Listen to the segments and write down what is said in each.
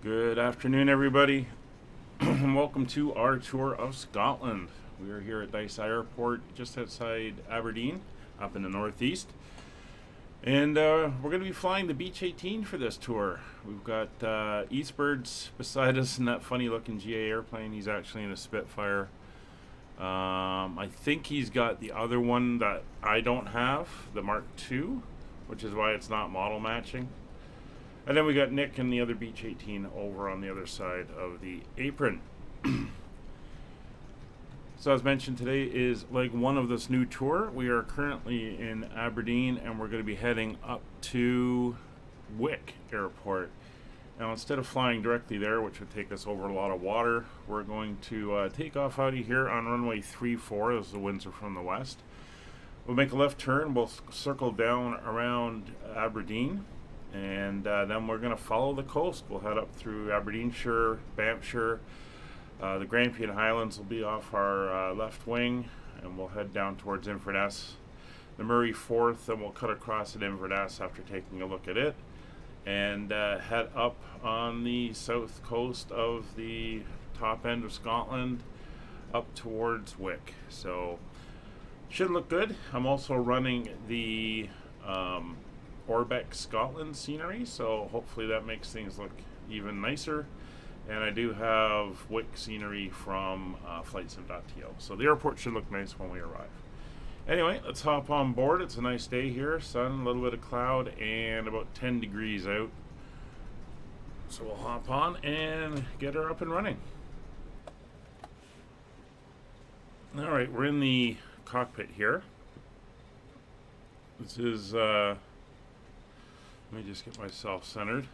Good afternoon, everybody. Welcome to our tour of Scotland. We are here at Dyce Airport, just outside Aberdeen, up in the northeast. And we're going to be flying the Beech 18 for this tour. We've got Eastbirds beside us in that funny-looking GA airplane. He's actually in a Spitfire. I think he's got the other one that I don't have, the Mark II, which is why it's not model matching. And then we got Nick and the other Beech 18 over on the other side of the apron. So as mentioned, today is leg one of this new tour. We are currently in Aberdeen and we're going to be heading up to Wick Airport. Now instead of flying directly there, which would take us over a lot of water, we're going to take off out of here on runway 34 as the winds are from the west. We'll make a left turn, we'll circle down around Aberdeen. And then we're going to follow the coast. We'll head up through Aberdeenshire, Banffshire. The Grampian Highlands will be off our left wing, and we'll head down towards Inverness. The Murray Forth, and we'll cut across at Inverness after taking a look at it. And head up on the south coast of the top end of Scotland, up towards Wick. So, should look good. I'm also running the Orbeck Scotland scenery, so hopefully that makes things look even nicer. And I do have Wick scenery from flightsim.to, so the airport should look nice when we arrive. Anyway, let's hop on board. It's a nice day here, sun, a little bit of cloud, and about 10 degrees out. So we'll hop on and get her up and running. Alright, we're in the cockpit here. This is let me just get myself centered.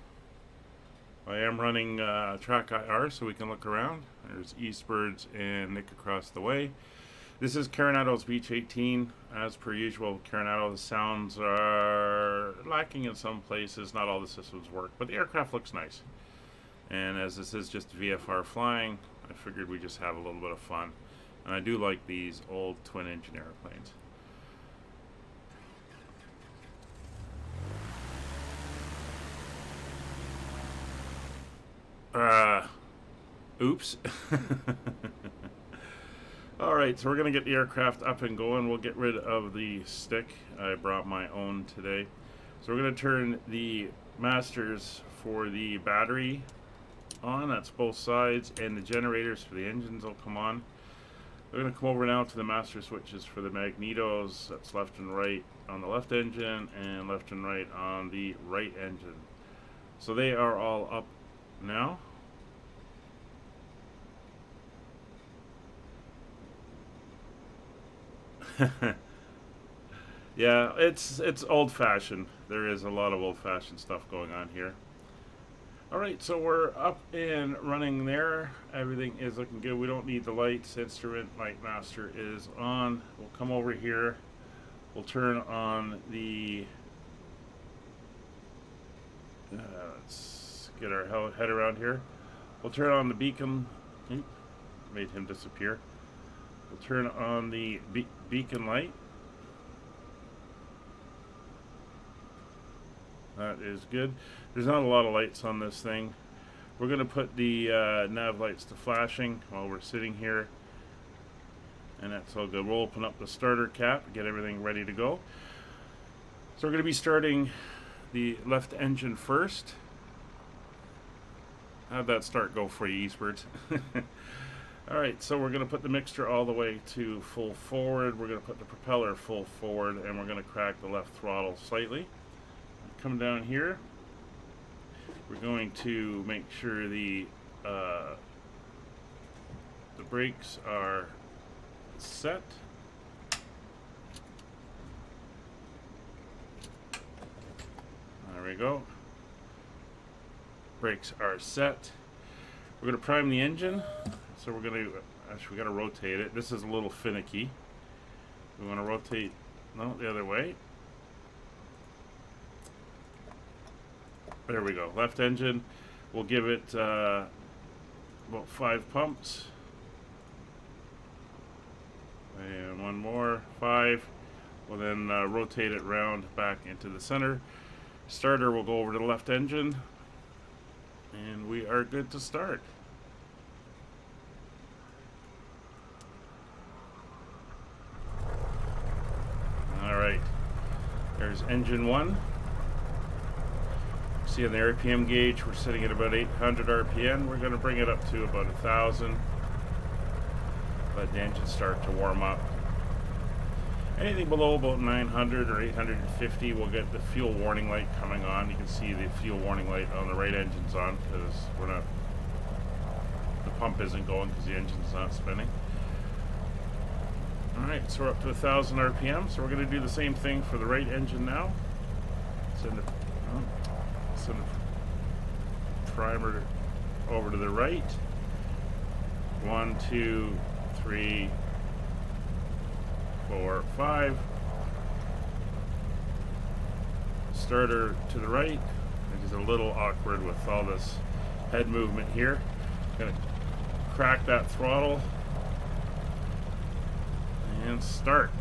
I am running track IR so we can look around. There's Eastbirds and Nick across the way. This is Coronato's Beech 18. As per usual, Coronado, the sounds are lacking in some places. Not all the systems work, but the aircraft looks nice. And as this is just VFR flying, I figured we'd just have a little bit of fun. And I do like these old twin-engine airplanes. Oops. Alright, so we're going to get the aircraft up and going. We'll get rid of the stick. I brought my own today. So we're going to turn the masters for the battery on. That's both sides. And the generators for the engines will come on. We're going to come over now to the master switches for the magnetos. That's left and right on the left engine and left and right on the right engine. So they are all up now. Yeah, it's old-fashioned. There is a lot of old-fashioned stuff going on here. Alright, so we're up and running there. Everything is looking good. We don't need the lights. Instrument light master is on. We'll come over here. We'll turn on the let's get our head around here. We'll turn on the beacon. Oop, made him disappear. We'll turn on the beacon light. That is good. There's not a lot of lights on this thing. We're going to put the nav lights to flashing while we're sitting here. And that's all good. We'll open up the starter cap, get everything ready to go. So we're going to be starting the left engine first. How'd that start go for you, Eastbirds? Alright, so we're going to put the mixture all the way to full forward. We're going to put the propeller full forward, and we're going to crack the left throttle slightly. Come down here. We're going to make sure the brakes are set. There we go. Brakes are set. We're going to prime the engine. So we're going to, actually we got to rotate it. This is a little finicky. We want to rotate, no, the other way. There we go. Left engine. We'll give it about 5 pumps. And one more, 5. We'll then rotate it round back into the center. Starter will go over to the left engine. And we are good to start. Alright, there's engine 1. See on the RPM gauge we're sitting at about 800 RPM. We're going to bring it up to about 1,000. Let the engine start to warm up. Anything below about 900 or 850 we'll get the fuel warning light coming on. You can see the fuel warning light on the right engine's on because the pump isn't going because the engine's not spinning. Alright, so we're up to 1,000 RPM, so we're going to do the same thing for the right engine now. Send the primer over to the right. 1, 2, 3, 4, 5. Starter to the right. It is a little awkward with all this head movement here. Gonna crack that throttle and start.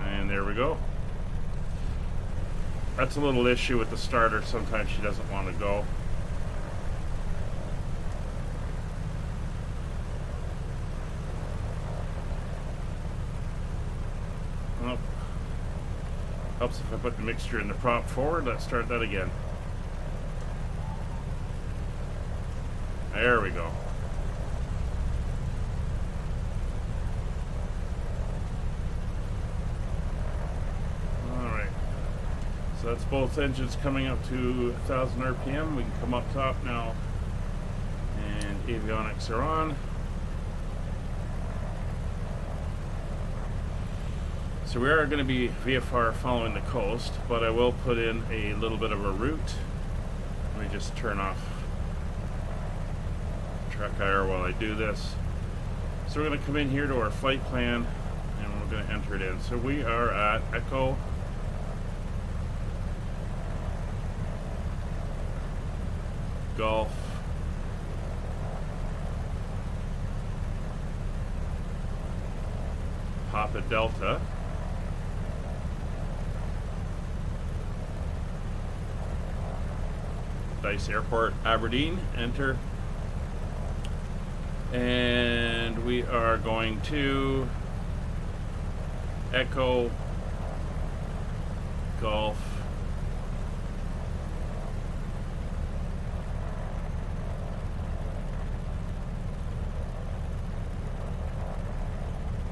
And there we go. That's a little issue with the starter. Sometimes she doesn't want to go. Well, helps if I put the mixture in the prop forward. Let's start that again. There we go. Alright. So that's both engines coming up to 1,000 RPM. We can come up top now. And avionics are on. So we are going to be VFR following the coast, but I will put in a little bit of a route. Let me just turn off track IR while I do this. So we're going to come in here to our flight plan and we're going to enter it in. So we are at Echo Golf Papa Delta Dice Airport, Aberdeen. Enter. And we are going to Echo Golf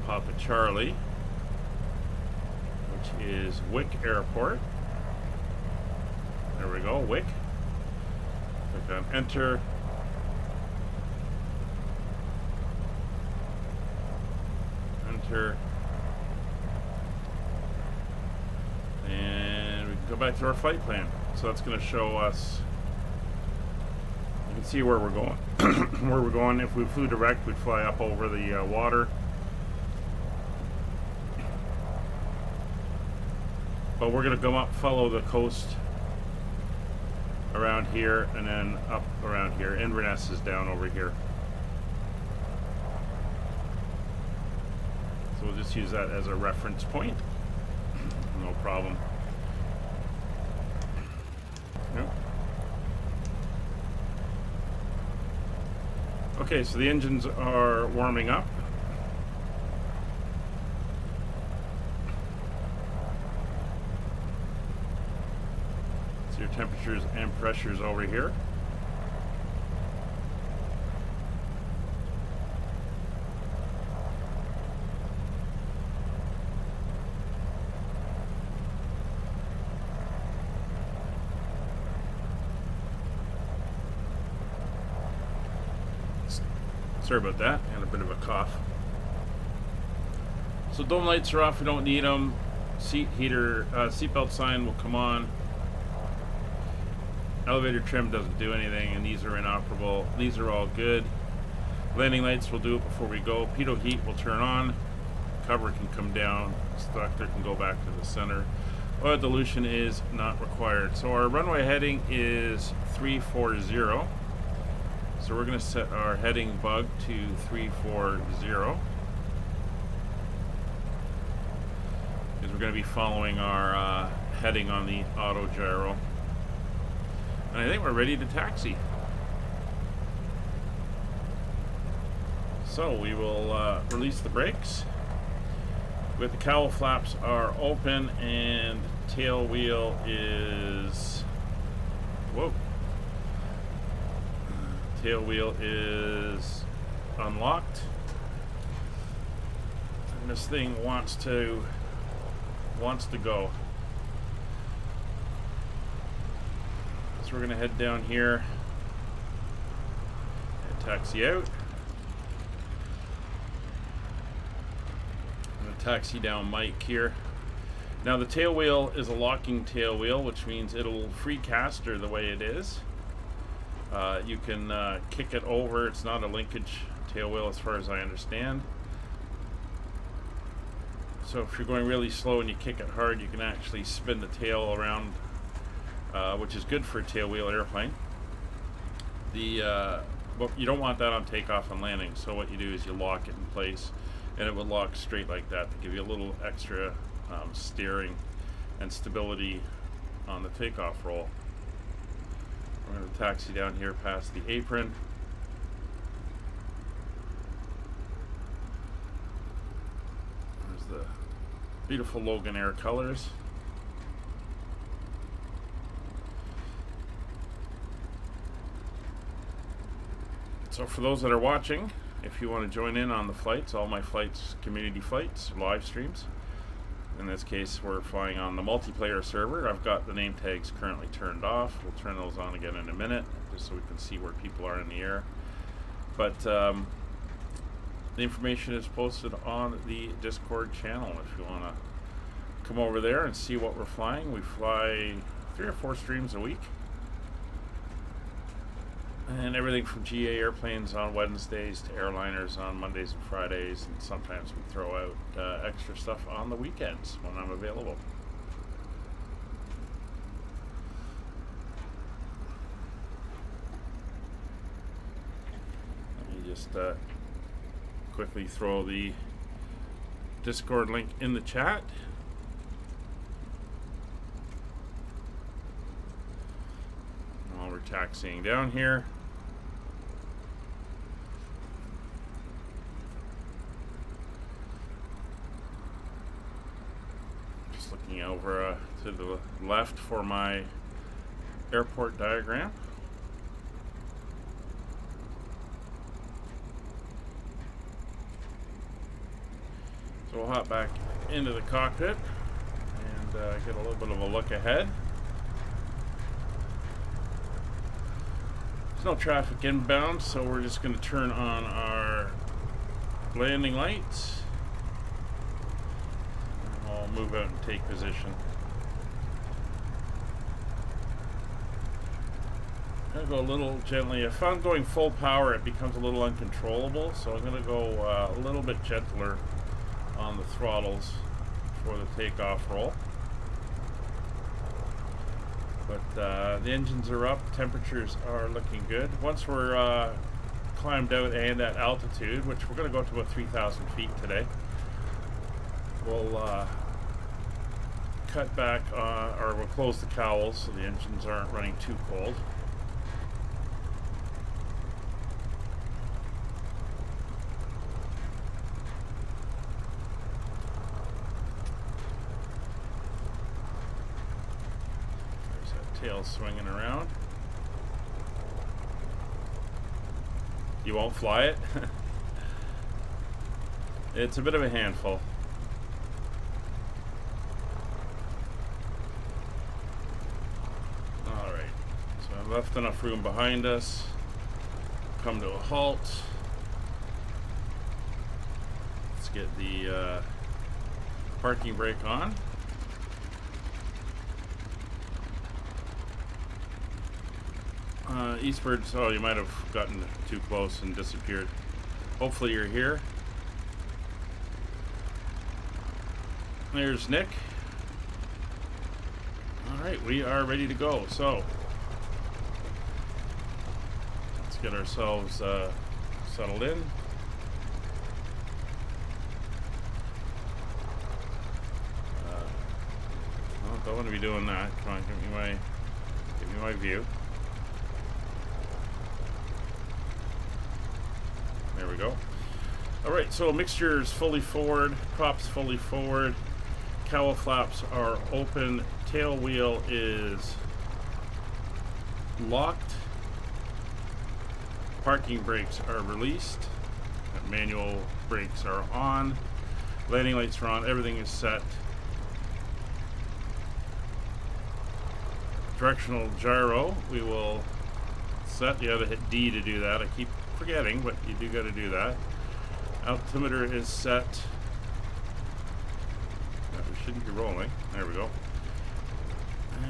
Papa Charlie, which is Wick Airport. There we go, Wick. Click on enter. And we can go back to our flight plan. So that's going to show us, you can see where we're going. Where we're going. If we flew direct, we'd fly up over the water. But we're going to go up, follow the coast around here, and then up around here. Inverness is down over here. So we'll just use that as a reference point. No problem. Yep. Okay, so the engines are warming up. So your temperatures and pressures over here. Sorry about that, I had a bit of a cough. So dome lights are off, we don't need them. Seatbelt sign will come on. Elevator trim doesn't do anything, and these are inoperable. These are all good. Landing lights will do it before we go. Pitot heat will turn on. Cover can come down. Selector can go back to the center. Oil dilution is not required. So our runway heading is 340. So we're going to set our heading bug to 340. because we're going to be following our heading on the auto gyro. And I think we're ready to taxi. So we will release the brakes. With the cowl flaps are open and tail wheel is, whoa, tail wheel is unlocked, and this thing wants to go. So we're gonna head down here and taxi out. Taxi down Mike here. Now the tail wheel is a locking tail wheel, which means it'll free caster the way it is. You can kick it over. It's not a linkage tail wheel as far as I understand. So if you're going really slow and you kick it hard, you can actually spin the tail around, which is good for a tail wheel airplane. But you don't want that on takeoff and landing, so what you do is you lock it in place, and it will lock straight like that to give you a little extra steering and stability on the takeoff roll. We're going to taxi down here past the apron. There's the beautiful Logan Air colors. So for those that are watching, if you want to join in on the flights, all my flights, community flights, live streams. In this case, we're flying on the multiplayer server. I've got the name tags currently turned off. We'll turn those on again in a minute, just so we can see where people are in the air. But the information is posted on the Discord channel if you want to come over there and see what we're flying. We fly 3 or 4 streams a week. And everything from GA airplanes on Wednesdays to airliners on Mondays and Fridays, and sometimes we throw out extra stuff on the weekends when I'm available. Let me just quickly throw the Discord link in the chat. While we're taxiing down here. Looking over to the left for my airport diagram. So we'll hop back into the cockpit and get a little bit of a look ahead. There's no traffic inbound, so we're just going to turn on our landing lights. I'll move out and take position. I'm going to go a little gently. If I'm going full power, it becomes a little uncontrollable, so I'm going to go a little bit gentler on the throttles for the takeoff roll. But the engines are up, temperatures are looking good. Once we're climbed out and at altitude, which we're going to go to about 3,000 feet today, we'll cut back or we'll close the cowls so the engines aren't running too cold. There's that tail swinging around. You won't fly it? It's a bit of a handful. Left enough room behind us. Come to a halt. Let's get the parking brake on. Eastwards, oh, you might have gotten too close and disappeared. Hopefully you're here. There's Nick. Alright, we are ready to go. So get ourselves settled in. to be doing that. Come on, give me my view. There we go. Alright, so mixture is fully forward, props fully forward, cowl flaps are open, tail wheel is locked, parking brakes are released, manual brakes are on, landing lights are on, everything is set. Directional gyro, we will set. You have to hit D to do that. I keep forgetting, but you do got to do that. Altimeter is set. We shouldn't be rolling. There we go.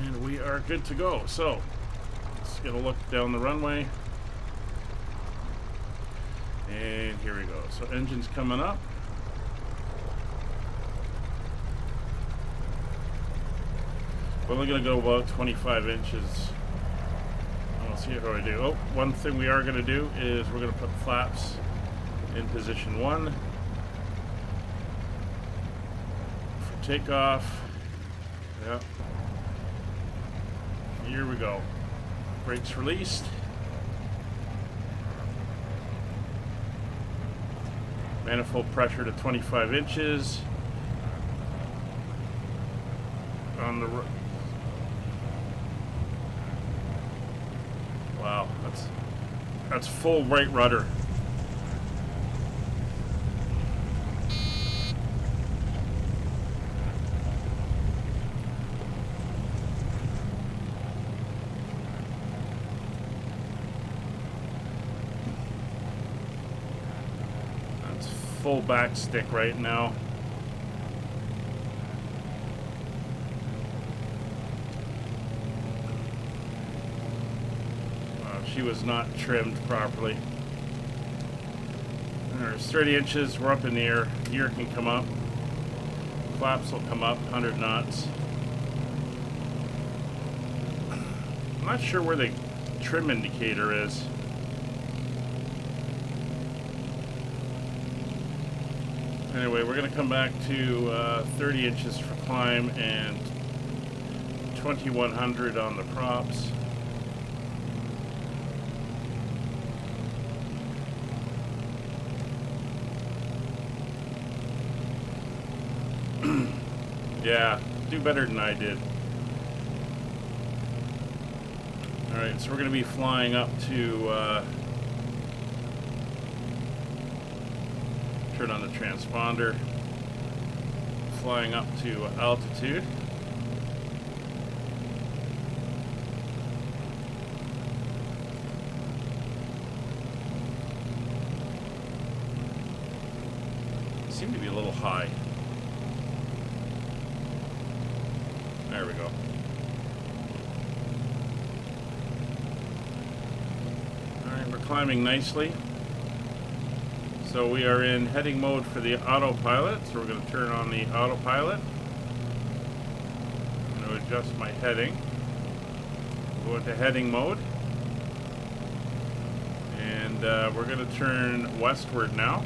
And we are good to go. So, let's get a look down the runway. And here we go. So, engine's coming up. We're only going to go about 25 inches. I'll see how I do. Oh, one thing we are going to do is we're going to put flaps in position 1 for takeoff. Yep. Here we go. Brakes released. Manifold pressure to 25 inches. On the wow, that's full right rudder. That's full back stick right now. She was not trimmed properly. There's 30 inches, we're up in the air. Gear can come up. Flaps will come up, 100 knots. I'm not sure where the trim indicator is. Anyway, we're going to come back to 30 inches for climb and 2100 on the props. Yeah, do better than I did. Alright, so we're going to be flying up to, turn on the transponder, flying up to altitude. Seem to be a little high. There we go. Alright, we're climbing nicely. So we are in heading mode for the autopilot. So we're going to turn on the autopilot. I'm going to adjust my heading. Go into heading mode. And we're going to turn westward now.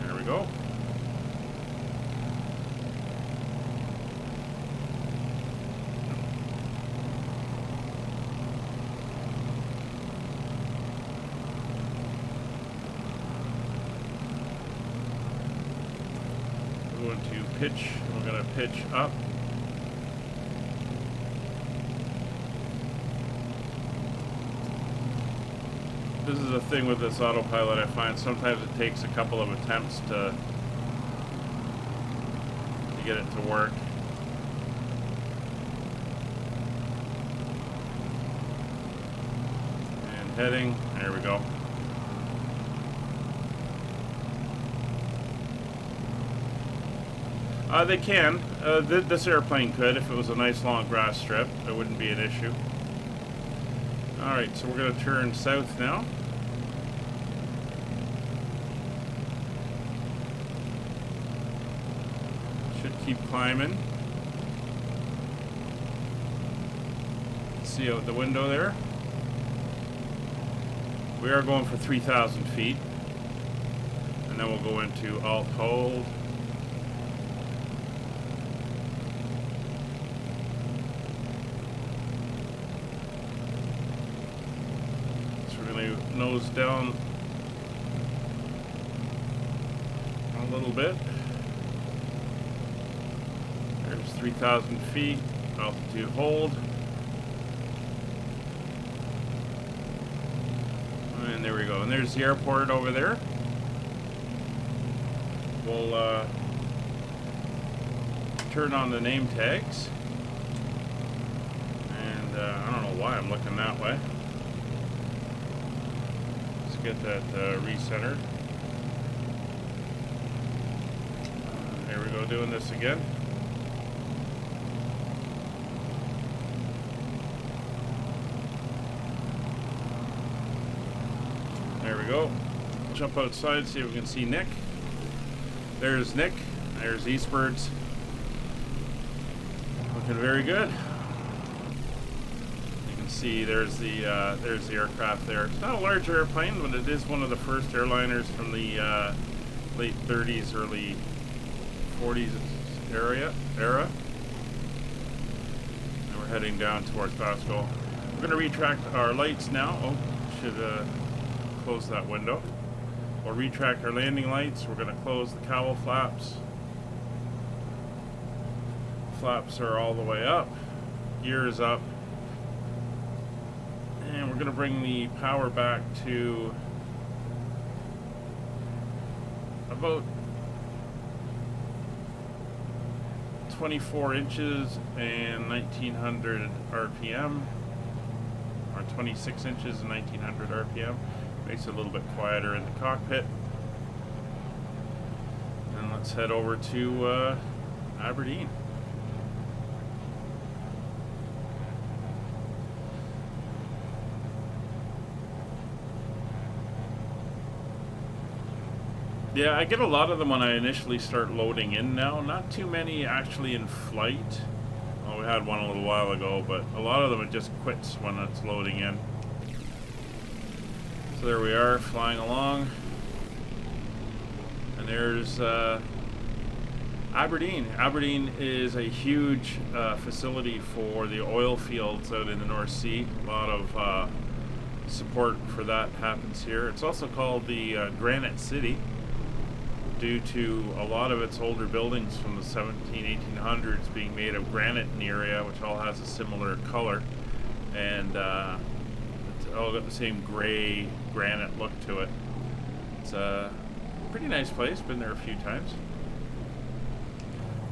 There we go. Going to pitch, we're going to pitch up. This is the thing with this autopilot, I find sometimes it takes a couple of attempts to get it to work. And heading, there we go. They can. This airplane could. If it was a nice long grass strip, it wouldn't be an issue. Alright, so we're going to turn south now. Should keep climbing. See out the window there? We are going for 3,000 feet. And then we'll go into alt hold. nose down a little bit. There's 3,000 feet, altitude hold. And there we go. And there's the airport over there. We'll turn on the name tags. And I don't know why I'm looking that way. Let's get that recentered. There we go, doing this again. There we go. Jump outside, see if we can see Nick. There's Nick. There's Eastbirds. Looking very good. You can see there's the aircraft there. It's not a large airplane, but it is one of the first airliners from the late 30s, early 40s era. And we're heading down towards Glasgow. We're going to retract our lights now. Oh, should close that window. We'll retract our landing lights. We're going to close the cowl flaps. Flaps are all the way up. Gear is up. And we're going to bring the power back to about 24 inches and 1900 RPM, or 26 inches and 1900 RPM. Makes it a little bit quieter in the cockpit. And let's head over to Aberdeen. Yeah, I get a lot of them when I initially start loading in now. Not too many actually in flight. Well, we had one a little while ago, but a lot of them it just quits when it's loading in. So there we are, flying along. And there's Aberdeen. Aberdeen is a huge facility for the oil fields out in the North Sea. A lot of support for that happens here. It's also called the Granite City, due to a lot of its older buildings from the 1800s being made of granite in the area, which all has a similar color, and it's all got the same gray granite look to it. It's a pretty nice place, been there a few times.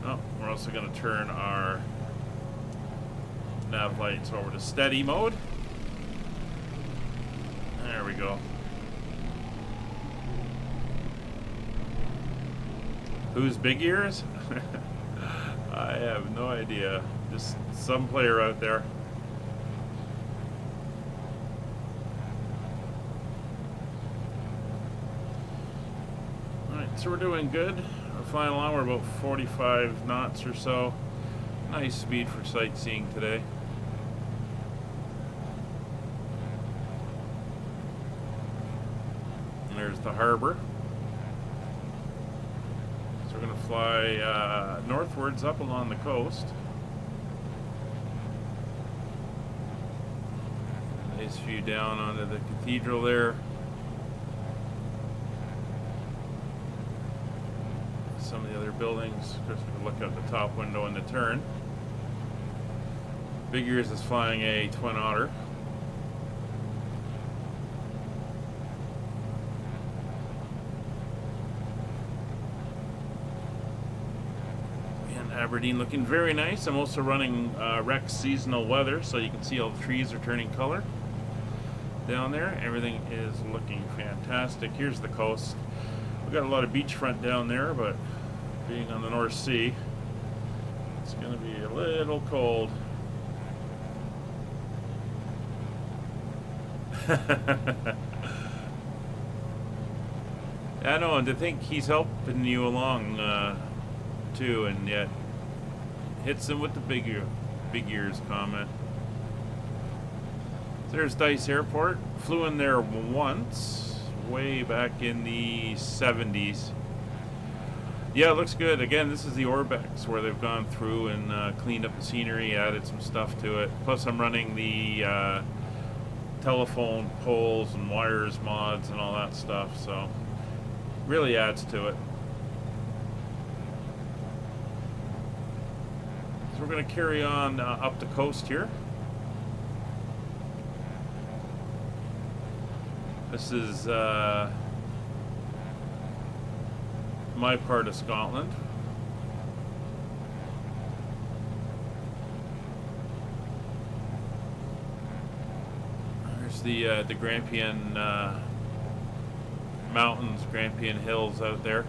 Oh, we're also going to turn our nav lights over to steady mode. There we go. Who's Big Ears? I have no idea. Just some player out there. Alright, so we're doing good. We're flying along. We're about 45 knots or so. Nice speed for sightseeing today. And there's the harbor. We're going to fly northwards up along the coast. Nice view down onto the cathedral there. Some of the other buildings. Just going to look out the top window in the turn. Big Ears is flying a Twin Otter. Aberdeen looking very nice. I'm also running Rex seasonal weather, so you can see all the trees are turning color down there. Everything is looking fantastic. Here's the coast. We've got a lot of beachfront down there, but being on the North Sea, it's going to be a little cold. I know, and to think he's helping you along too, and yet hits him with the big ears comment. There's Dice Airport. Flew in there once, way back in the 70s. Yeah, it looks good. Again, this is the Orbex, where they've gone through and cleaned up the scenery, added some stuff to it. Plus, I'm running the telephone poles and wires mods and all that stuff, so really adds to it. So we're going to carry on up the coast here. This is my part of Scotland. There's the Grampian mountains, Grampian hills out there.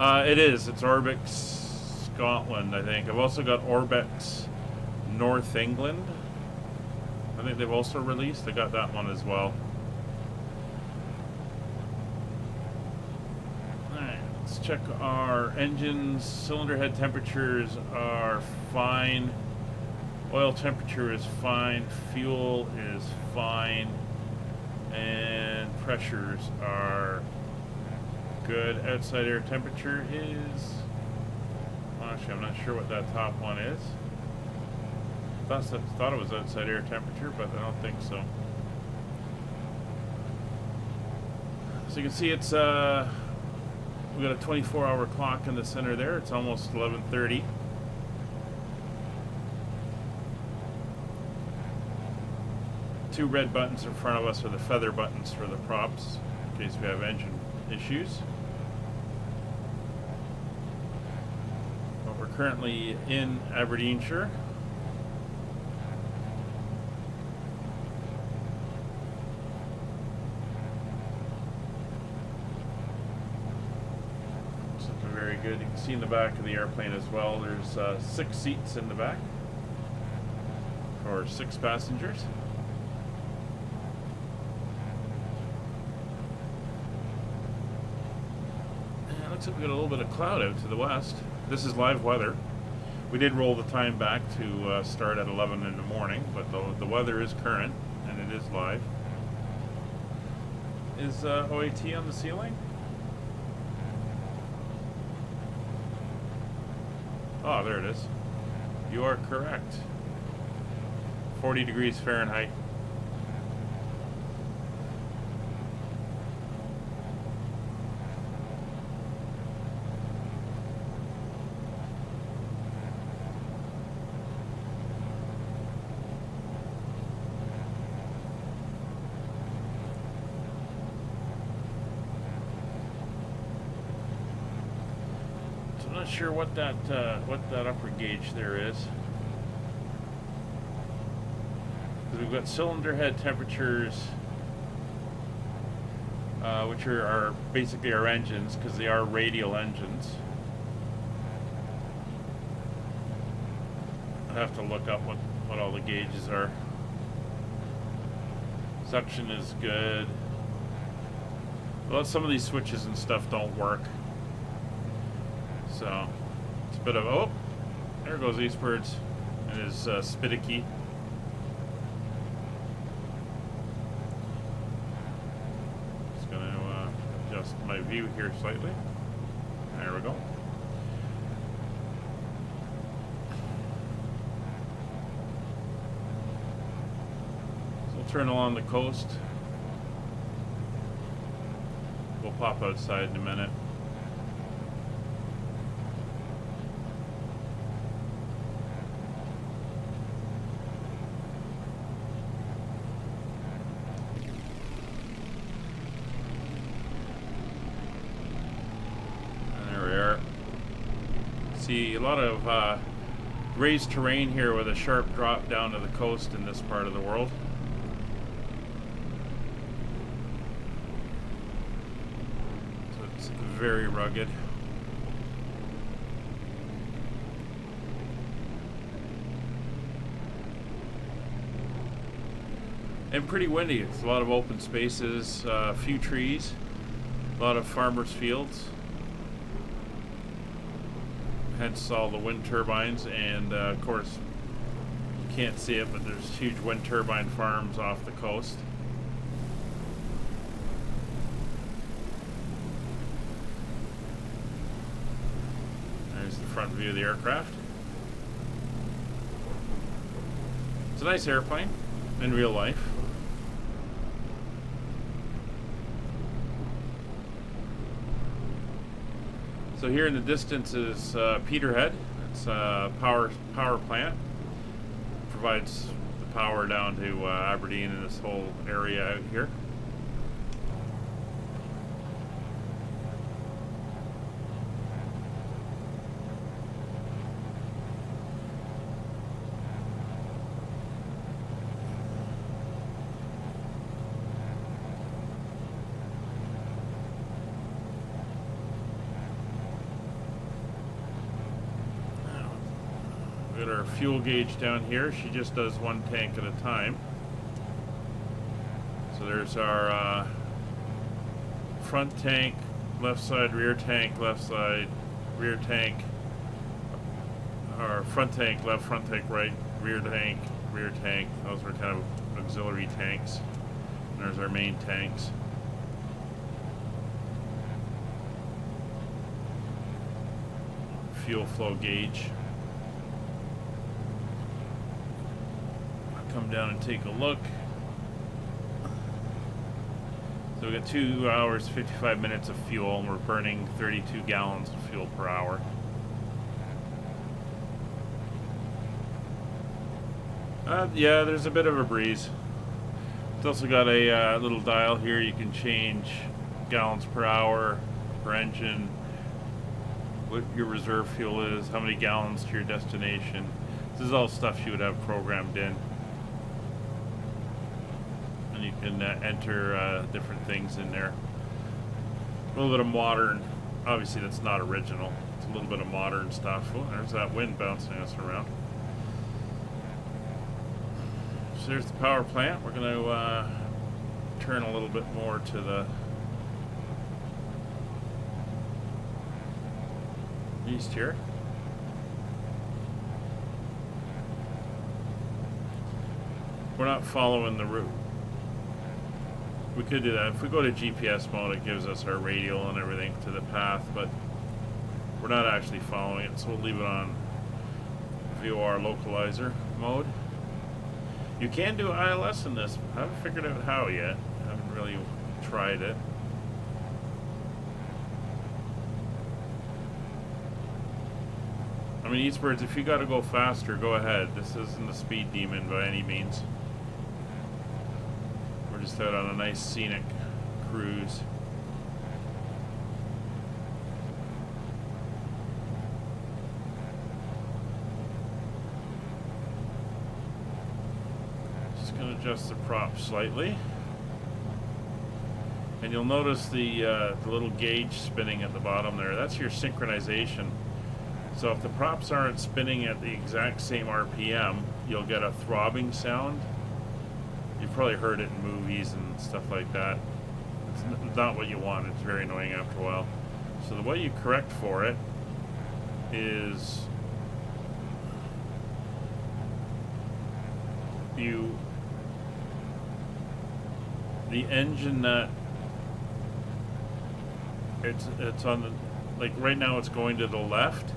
It's Orbix, Scotland, I think. I've also got Orbix, North England. I think they've also released. I got that one as well. Alright, let's check our engines. Cylinder head temperatures are fine. Oil temperature is fine. Fuel is fine. And pressures are good. Outside air temperature is... Actually, I'm not sure what that top one is. Thought it was outside air temperature, but I don't think so. So you can see it's we got a 24-hour clock in the center there. It's almost 11:30. Two red buttons in front of us are the feather buttons for the props, in case we have engine issues. But we're currently in Aberdeenshire. Very good. You can see in the back of the airplane as well, there's 6 seats in the back for 6 passengers. And it looks like we got a little bit of cloud out to the west. This is live weather. We did roll the time back to start at 11 in the morning, but the weather is current and it is live. Is OAT on the ceiling? Oh, there it is. You are correct. 40 degrees Fahrenheit. Not sure what that upper gauge there is. We've got cylinder head temperatures, which are basically our engines, because they are radial engines. I have to look up what all the gauges are. Suction is good. Well, some of these switches and stuff don't work. So, it's a bit of, oh, there goes Eastwards and his Spiddicky. Just going to adjust my view here slightly. There we go. So we'll turn along the coast. We'll pop outside in a minute. A lot of raised terrain here with a sharp drop down to the coast in this part of the world. So it's very rugged. And pretty windy. It's a lot of open spaces, a few trees, a lot of farmers' fields. Hence all the wind turbines, and of course you can't see it, but there's huge wind turbine farms off the coast. There's the front view of the aircraft. It's a nice airplane in real life. So here in the distance is Peterhead. It's a power plant. Provides the power down to Aberdeen and this whole area out here. Got our fuel gauge down here. She just does one tank at a time. So there's our front tank, left side, rear tank, left side, rear tank. Our front tank, left, front tank, right, rear tank, rear tank. Those are kind of auxiliary tanks. And there's our main tanks. Fuel flow gauge. Come down and take a look. So we got 2 hours, 55 minutes of fuel, and we're burning 32 gallons of fuel per hour. Yeah, there's a bit of a breeze. It's also got a little dial here. You can change gallons per hour, per engine, what your reserve fuel is, how many gallons to your destination. This is all stuff you would have programmed in. You can enter different things in there. A little bit of modern, obviously that's not original. It's a little bit of modern stuff. Oh, there's that wind bouncing us around. So there's the power plant. We're going to turn a little bit more to the east here. We're not following the route. We could do that. If we go to GPS mode, it gives us our radial and everything to the path, but we're not actually following it, so we'll leave it on VOR localizer mode. You can do ILS in this. I haven't figured out how yet. I haven't really tried it. I mean, Eastbirds, if you got to go faster, go ahead. This isn't a speed demon by any means. Just out on a nice scenic cruise. Just going to adjust the prop slightly, and you'll notice the little gauge spinning at the bottom there. That's your synchronization. So if the props aren't spinning at the exact same RPM, you'll get a throbbing sound. You've probably heard it in movies and stuff like that. It's not what you want. It's very annoying after a while. So the way you correct for it is the engine that it's on the, like right now it's going to the left.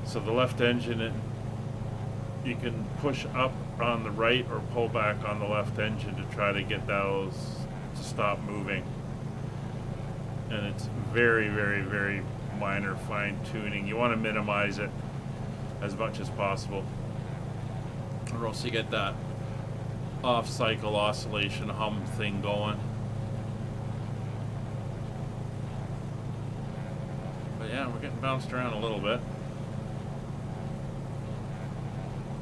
So the left engine, you can push up on the right or pull back on the left engine to try to get those to stop moving. And it's very, very, very minor fine tuning. You want to minimize it as much as possible, or else you get that off cycle oscillation hum thing going. But yeah, we're getting bounced around a little bit.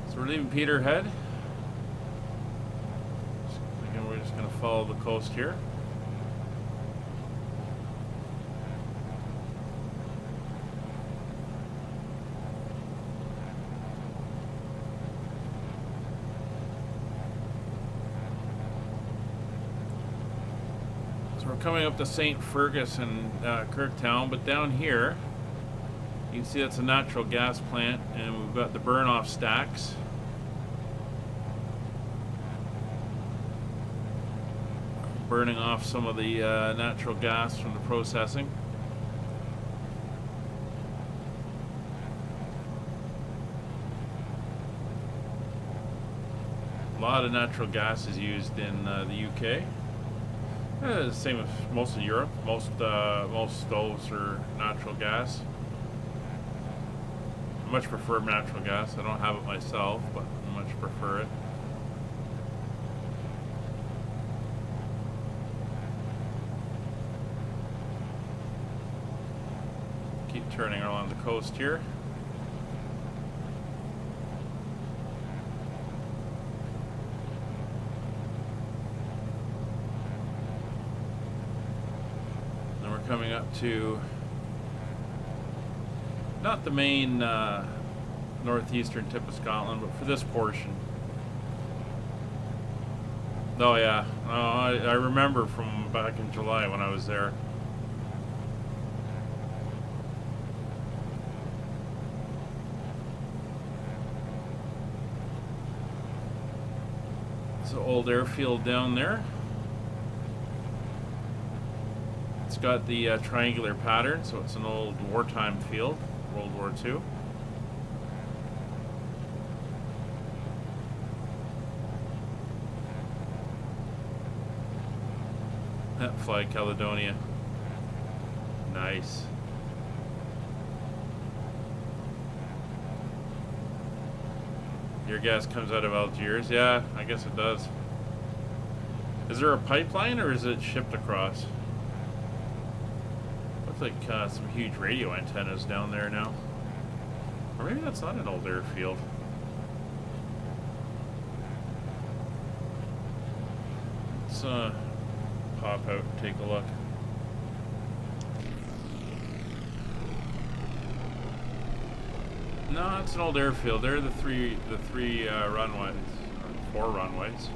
So we're leaving Peterhead. Again, we're just going to follow the coast here. So we're coming up to St. Fergus and Kirktown, but down here you can see that's a natural gas plant, and we've got the burn off stacks. Burning off some of the natural gas from the processing. lot of natural gas is used in the UK. Same as most of Europe. Most stoves are natural gas. I much prefer natural gas. I don't have it myself, but I much prefer it. Keep turning along the coast here. And we're coming up to not the main northeastern tip of Scotland, but for this portion. Oh yeah, I remember from back in July when I was there. It's an old airfield down there. It's got the triangular pattern, so it's an old wartime field, World War II. That flag, Caledonia. Nice. Your gas comes out of Algiers? Yeah, I guess it does. Is there a pipeline or is it shipped across? Looks like some huge radio antennas down there now. Or maybe that's not an old airfield. Let's pop out and take a look. No, it's an old airfield. There are the three runways, or 4 runways.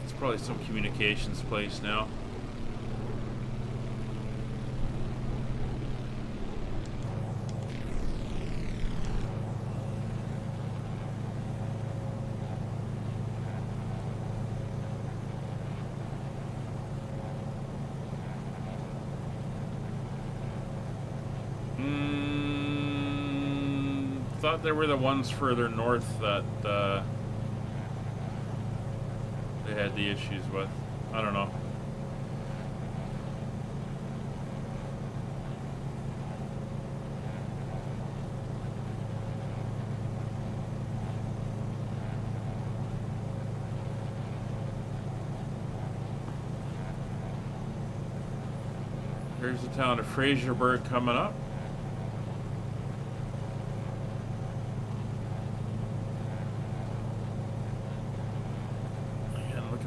It's probably some communications place now. Thought there were the ones further north that they had the issues with. I don't know. Here's the town of Fraserburgh coming up.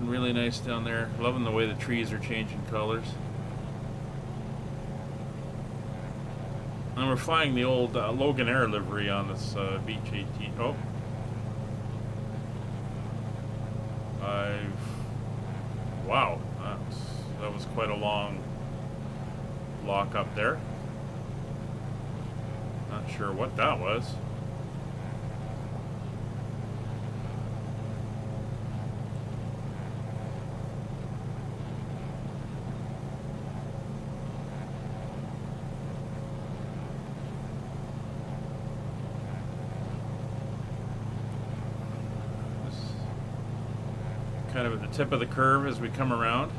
Really nice down there. Loving the way the trees are changing colors. And we're flying the old Logan Air livery on this Beach 18. Oh. Wow. That was quite a long lock up there. Not sure what that was. Kind of at the tip of the curve as we come around.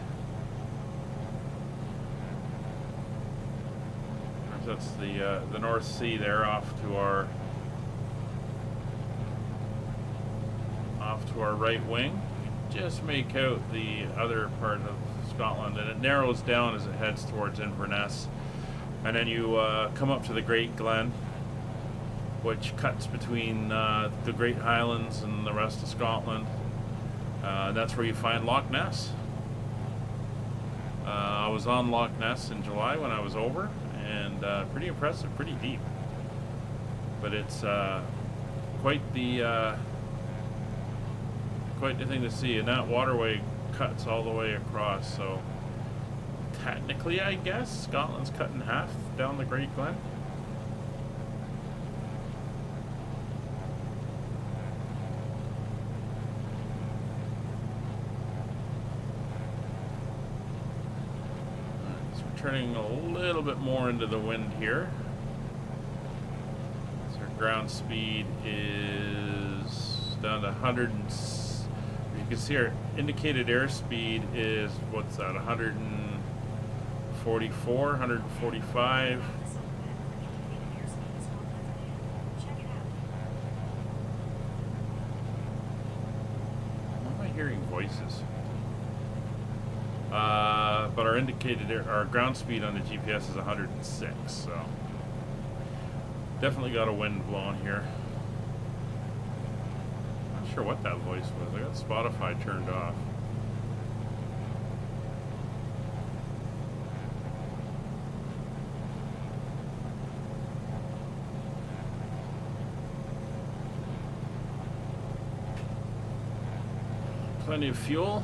That's the North Sea there off to our right wing. You just make out the other part of Scotland, and it narrows down as it heads towards Inverness, and then you come up to the Great Glen, which cuts between the Great Highlands and the rest of Scotland. That's where you find Loch Ness. I was on Loch Ness in July when I was over, and pretty impressive, pretty deep. But it's quite the thing to see, and that waterway cuts all the way across. So technically, I guess Scotland's cut in half down the Great Glen. Turning a little bit more into the wind here. Ground speed is down to 100. You can see our indicated airspeed is, what's that, 144, 145. Why am I hearing voices? But our indicated our ground speed on the GPS is 106, so definitely got a wind blowing here. Not sure what that voice was. I got Spotify turned off. Plenty of fuel.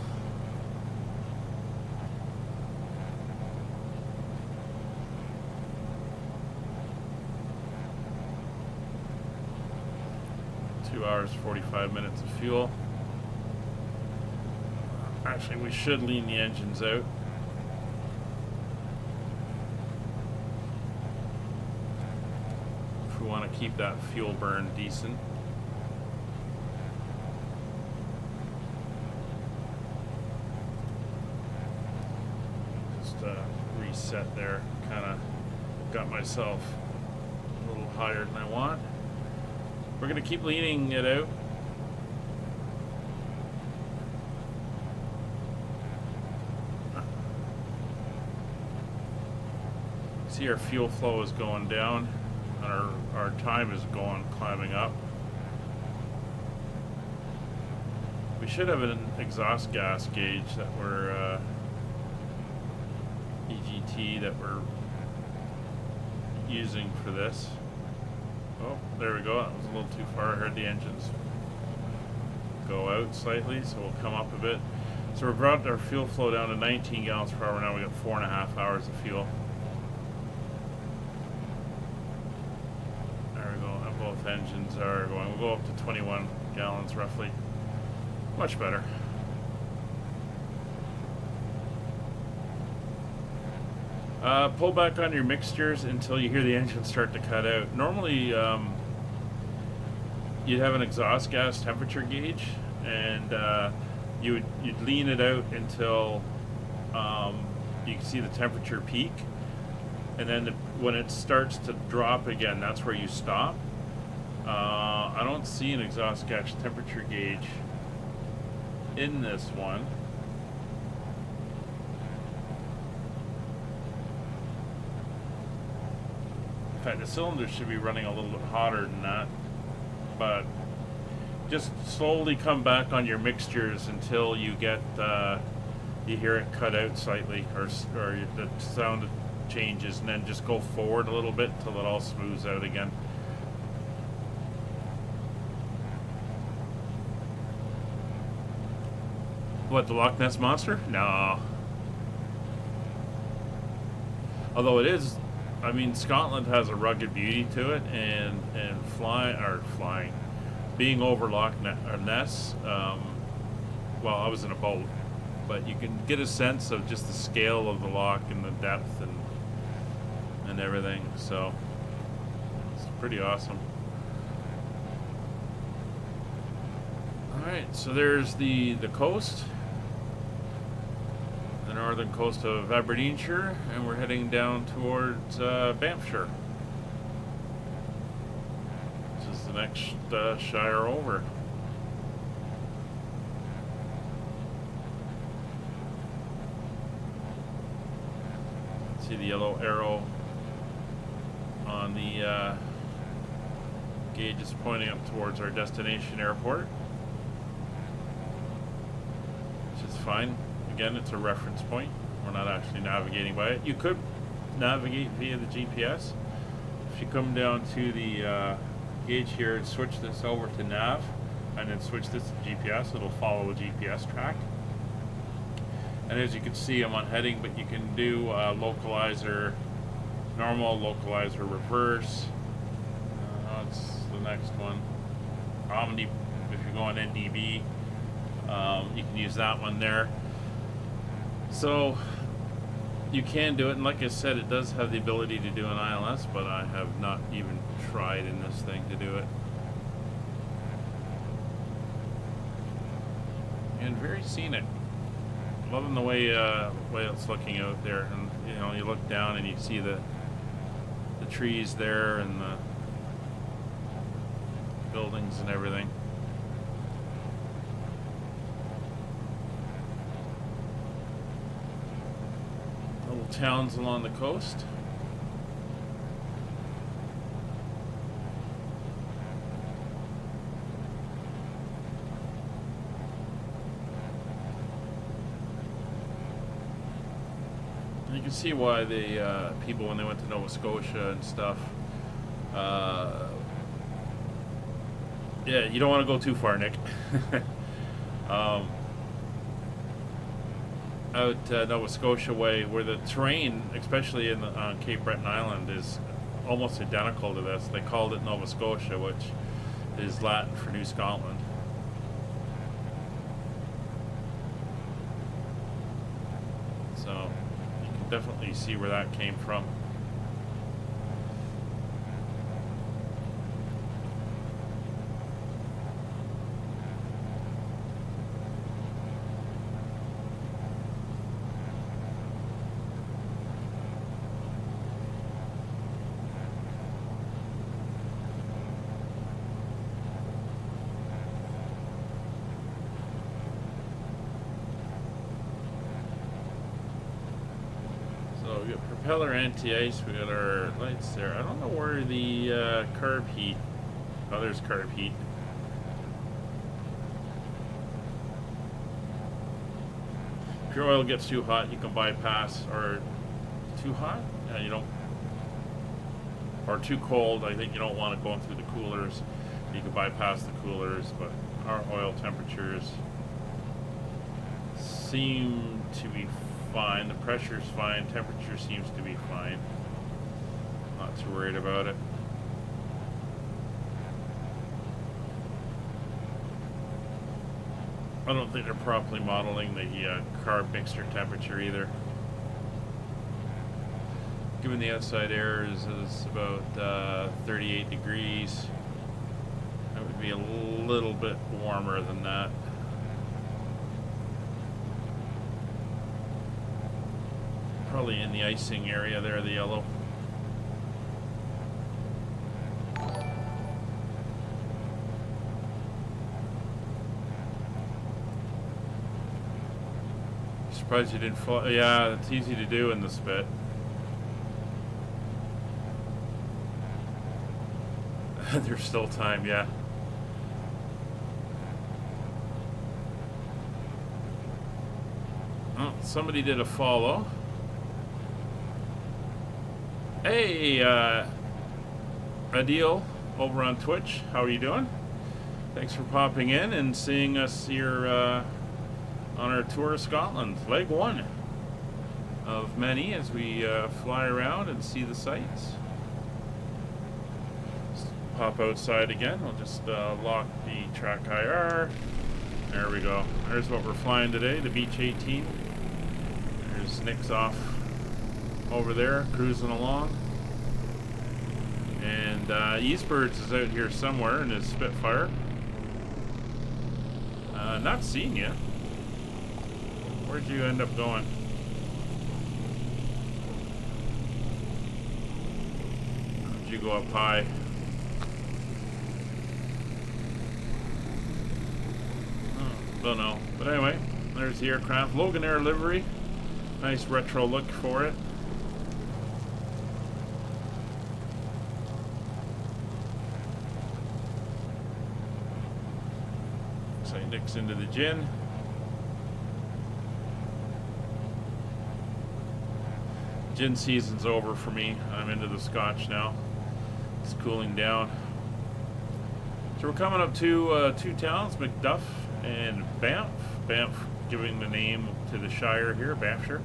Hours 45 minutes of fuel. Actually, we should lean the engines out. If we want to keep that fuel burn decent. Just reset there. Kind of got myself a little higher than I want. We're going to keep leaning it out. See, our fuel flow is going down, and our time is climbing up. We should have an exhaust gas gauge that we're EGT that we're using for this. Oh, there we go. That was a little too far. I heard the engines go out slightly, so we'll come up a bit. So we brought our fuel flow down to 19 gallons per hour. Now we got 4.5 hours of fuel. There we go. And both engines are going. We'll go up to 21 gallons roughly. Much better. Pull back on your mixtures until you hear the engine start to cut out. Normally, you'd have an exhaust gas temperature gauge, and you'd lean it out until you can see the temperature peak, and then when it starts to drop again, that's where you stop. I don't see an exhaust gas temperature gauge in this one. In fact, the cylinders should be running a little bit hotter than that, but just slowly come back on your mixtures until you get you hear it cut out slightly, or the sound changes, and then just go forward a little bit until it all smooths out again. What, the Loch Ness Monster? No. Although it is, I mean, Scotland has a rugged beauty to it, and flying, being over Loch Ness. Well, I was in a boat, but you can get a sense of just the scale of the loch and the depth and everything. So it's pretty awesome. All right, so there's the coast. The northern coast of Aberdeenshire, and we're heading down towards Banffshire, which is the next shire over. See the yellow arrow on the gauge is pointing up towards our destination airport, which is fine. Again, it's a reference point. We're not actually navigating by it. You could navigate via the GPS. If you come down to the gauge here and switch this over to nav, and then switch this to GPS, it'll follow a GPS track. And as you can see, I'm on heading, but you can do localizer normal, localizer reverse. That's the next one. Omni, if you're going NDB, you can use that one there. So You can do it, and like I said, it does have the ability to do an ILS, but I have not even tried in this thing to do it. And very scenic. Loving the way it's looking out there, and you know, you look down and you see the trees there and the buildings and everything. Little towns along the coast. You can see why the people, when they went to Nova Scotia and stuff, yeah, you don't want to go too far, Nick. Out Nova Scotia way, where the terrain, especially in on Cape Breton Island, is almost identical to this. They called it Nova Scotia, which is Latin for New Scotland. So you can definitely see where that came from. We got propeller anti-ice, we got our lights there. I don't know where the carb heat, oh, there's carb heat. If your oil gets too hot, you can bypass, or too hot? Yeah, you don't, or too cold, I think you don't want it going through the coolers. You can bypass the coolers, but our oil temperatures seem to be fine. The pressure's fine. Temperature seems to be fine. Not too worried about it. I don't think they're properly modeling the carb mixture temperature either. Given the outside air is about 38 degrees, that would be a little bit warmer than that. Probably in the icing area there, the yellow. Surprised you didn't fall. Yeah, it's easy to do in the spit. There's still time, yeah. Oh, somebody did a follow. Hey, Adil over on Twitch, how are you doing? Thanks for popping in and seeing us here on our tour of Scotland. Leg one of many as we fly around and see the sights. Let's pop outside again. We'll just lock the track IR. There we go. There's what we're flying today, the Beach 18. There's Nick's off over there, cruising along. And Eastbirds is out here somewhere in his Spitfire. Not seeing you. Where'd you end up going? Did you go up high? Oh, don't know. But anyway, there's the aircraft. Logan Air livery. Nice retro look for it. Looks like Nick's into the gin. Gin season's over for me. I'm into the scotch now. It's cooling down. So we're coming up to two towns, Macduff and Banff. Banff giving the name to the Shire here, Banffshire.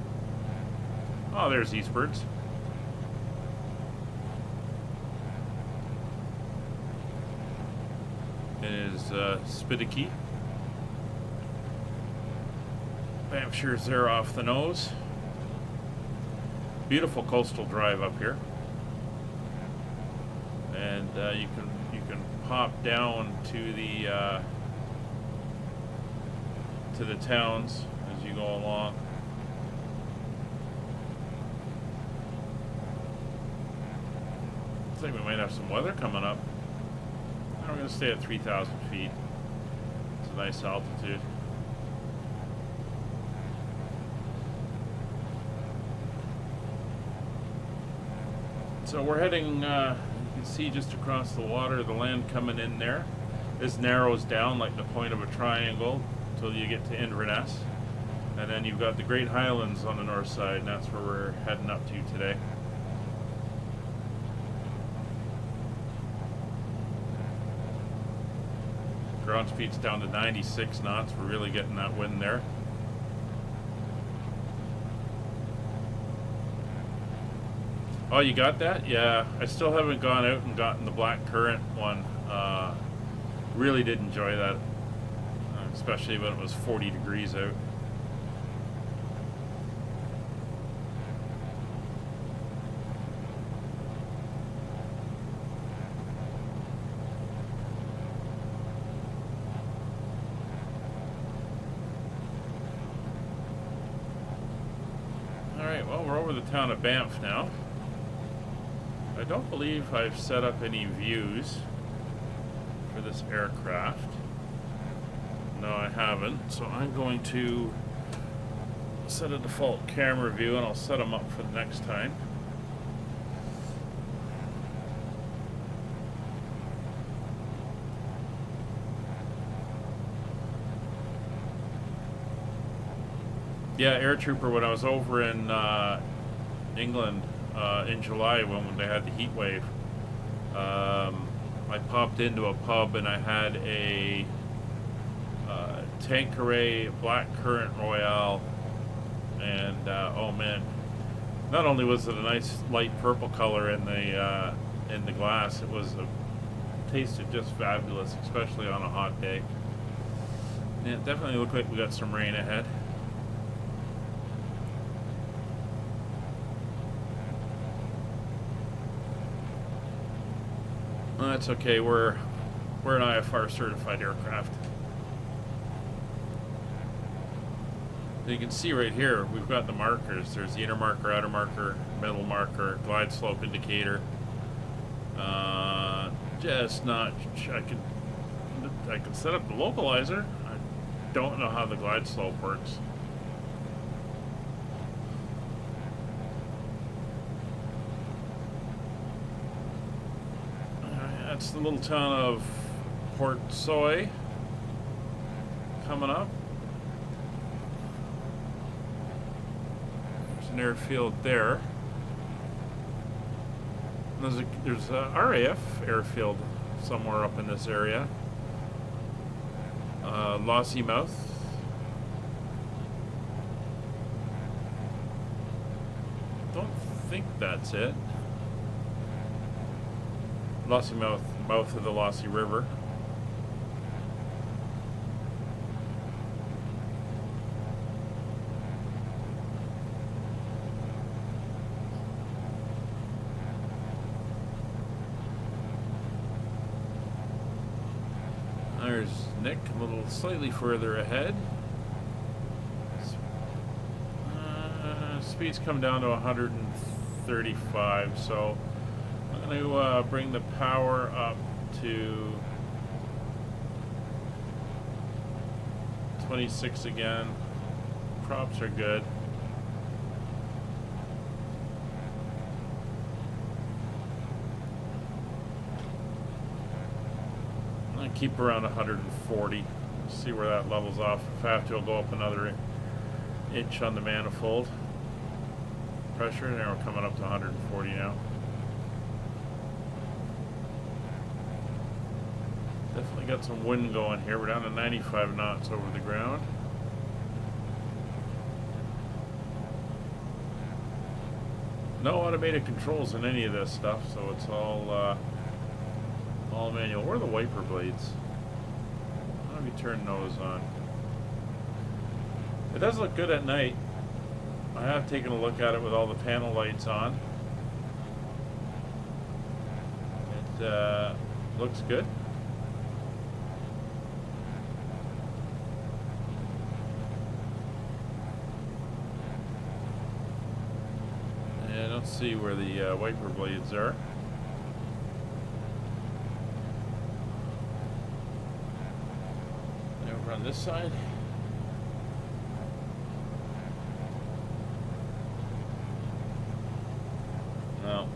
Oh, there's Eastbirds. It is Spidakey. Banffshire's there off the nose. Beautiful coastal drive up here, and you can pop down to the towns as you go along. Looks like we might have some weather coming up. We're going to stay at 3,000 feet. It's a nice altitude. So we're heading, you can see just across the water, the land coming in there. This narrows down like the point of a triangle until you get to Inverness. And then you've got the Great Highlands on the north side, and that's where we're heading up to today. Ground speed's down to 96 knots. We're really getting that wind there. Oh, you got that? Yeah, I still haven't gone out and gotten the black currant one. Really did enjoy that, especially when it was 40 degrees out. Alright, well, we're over the town of Banff now. I don't believe I've set up any views for this aircraft. No, I haven't. So I'm going to set a default camera view, and I'll set them up for the next time. Yeah, Air Trooper, when I was over in England in July when they had the heat wave, I popped into a pub and I had a Tanqueray Black Currant Royale, and oh man, not only was it a nice light purple color in the glass, it tasted just fabulous, especially on a hot day. And it definitely looked like we got some rain ahead. Well, that's okay. We're an IFR certified aircraft. You can see right here, we've got the markers. There's the inner marker, outer marker, middle marker, glide slope indicator. Just not. I can set up the localizer. I don't know how the glide slope works. That's the little town of Port Soy coming up. There's an airfield there. There's a RAF airfield somewhere up in this area. Lossiemouth. Don't think that's it. Lossiemouth, mouth of the Lossie River. There's Nick, a little slightly further ahead. Speeds come down to 135, so I'm going to bring the power up to 26 again. Props are good. I'm going to keep around 140. See where that levels off. If I have to, I'll go up another inch on the manifold. Pressure, and we're coming up to 140 now. Definitely got some wind going here. We're down to 95 knots over the ground. No automated controls in any of this stuff, so it's all manual. Where are the wiper blades? Let me turn those on. It does look good at night. I have taken a look at it with all the panel lights on. It looks good. And I don't see where the wiper blades are. And over on this side. No.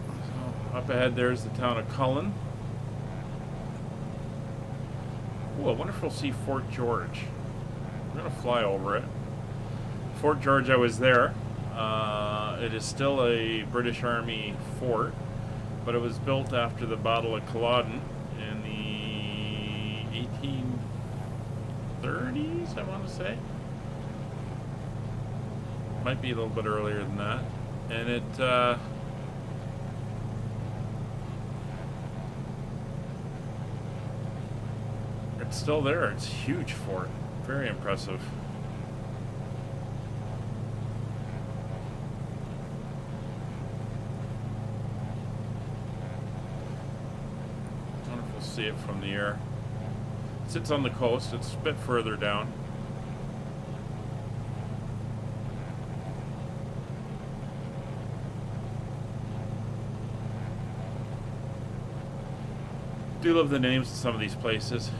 So up ahead there's the town of Cullen. Ooh, I wonder if we'll see Fort George. We're gonna fly over it. Fort George, I was there. It is still a British Army fort, but it was built after the Battle of Culloden in the 1830s, I want to say. Might be a little bit earlier than that. And it's still there. It's a huge fort. Very impressive. See it from the air. It sits on the coast. It's a bit further down. Do love the names of some of these places.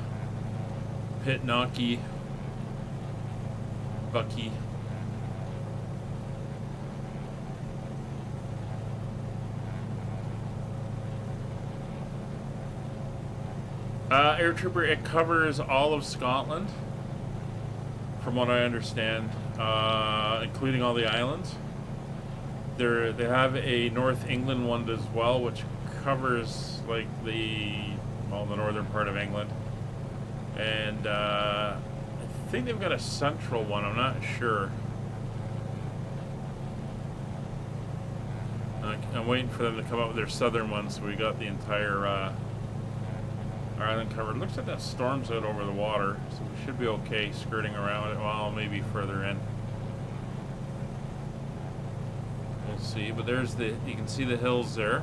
Pitnocky, Bucky. Air Trooper, it covers all of Scotland, from what I understand, including all the islands. They have a North England one as well, which covers like the northern part of England. And I think they've got a central one, I'm not sure. I'm waiting for them to come up with their southern one, so we got the entire island covered. Looks like that storm's out over the water, so we should be okay skirting around it. Well, maybe further in. We'll see. But there's you can see the hills there.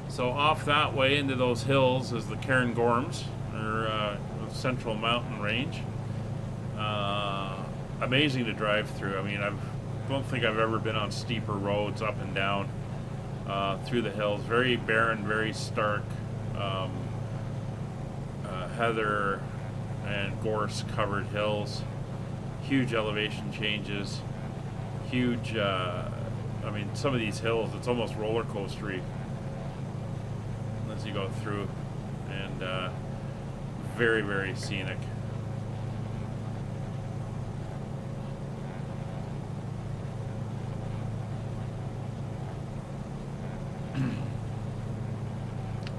So off that way into those hills is the Cairngorms, or Central Mountain Range. Amazing to drive through. I mean, I don't think I've ever been on steeper roads up and down through the hills. Very barren, very stark. Heather and gorse covered hills, huge elevation changes, huge, I mean, some of these hills, it's almost roller coastery as you go through, and very, very scenic.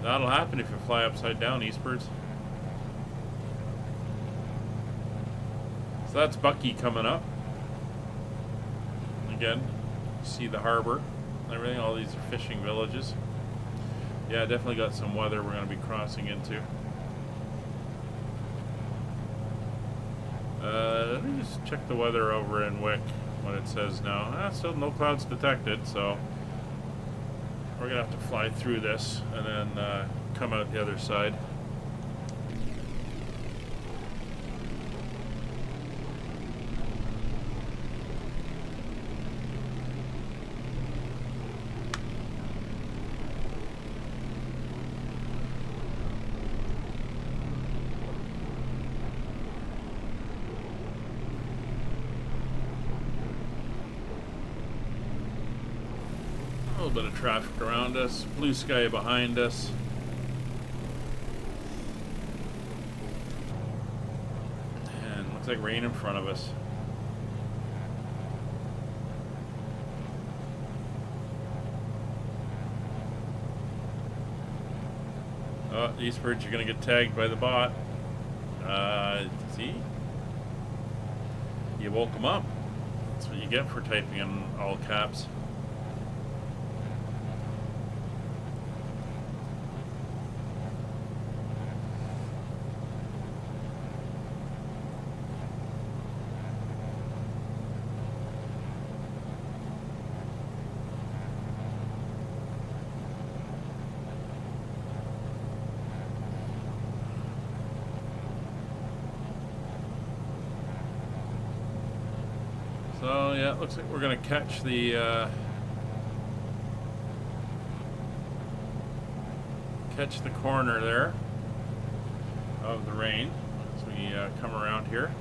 That'll happen if you fly upside down, Eastwards. So that's Bucky coming up. Again, see the harbor and everything. All these are fishing villages. Yeah, definitely got some weather we're going to be crossing into. Let me just check the weather over in Wick, what it says now. Still no clouds detected, so we're going to have to fly through this and then come out the other side. A little bit of traffic around us, blue sky behind us. And looks like rain in front of us. Oh, these birds are going to get tagged by the bot. See? You woke them up. That's what you get for typing in all caps. So yeah, it looks like we're gonna catch the corner there of the rain as we come around here.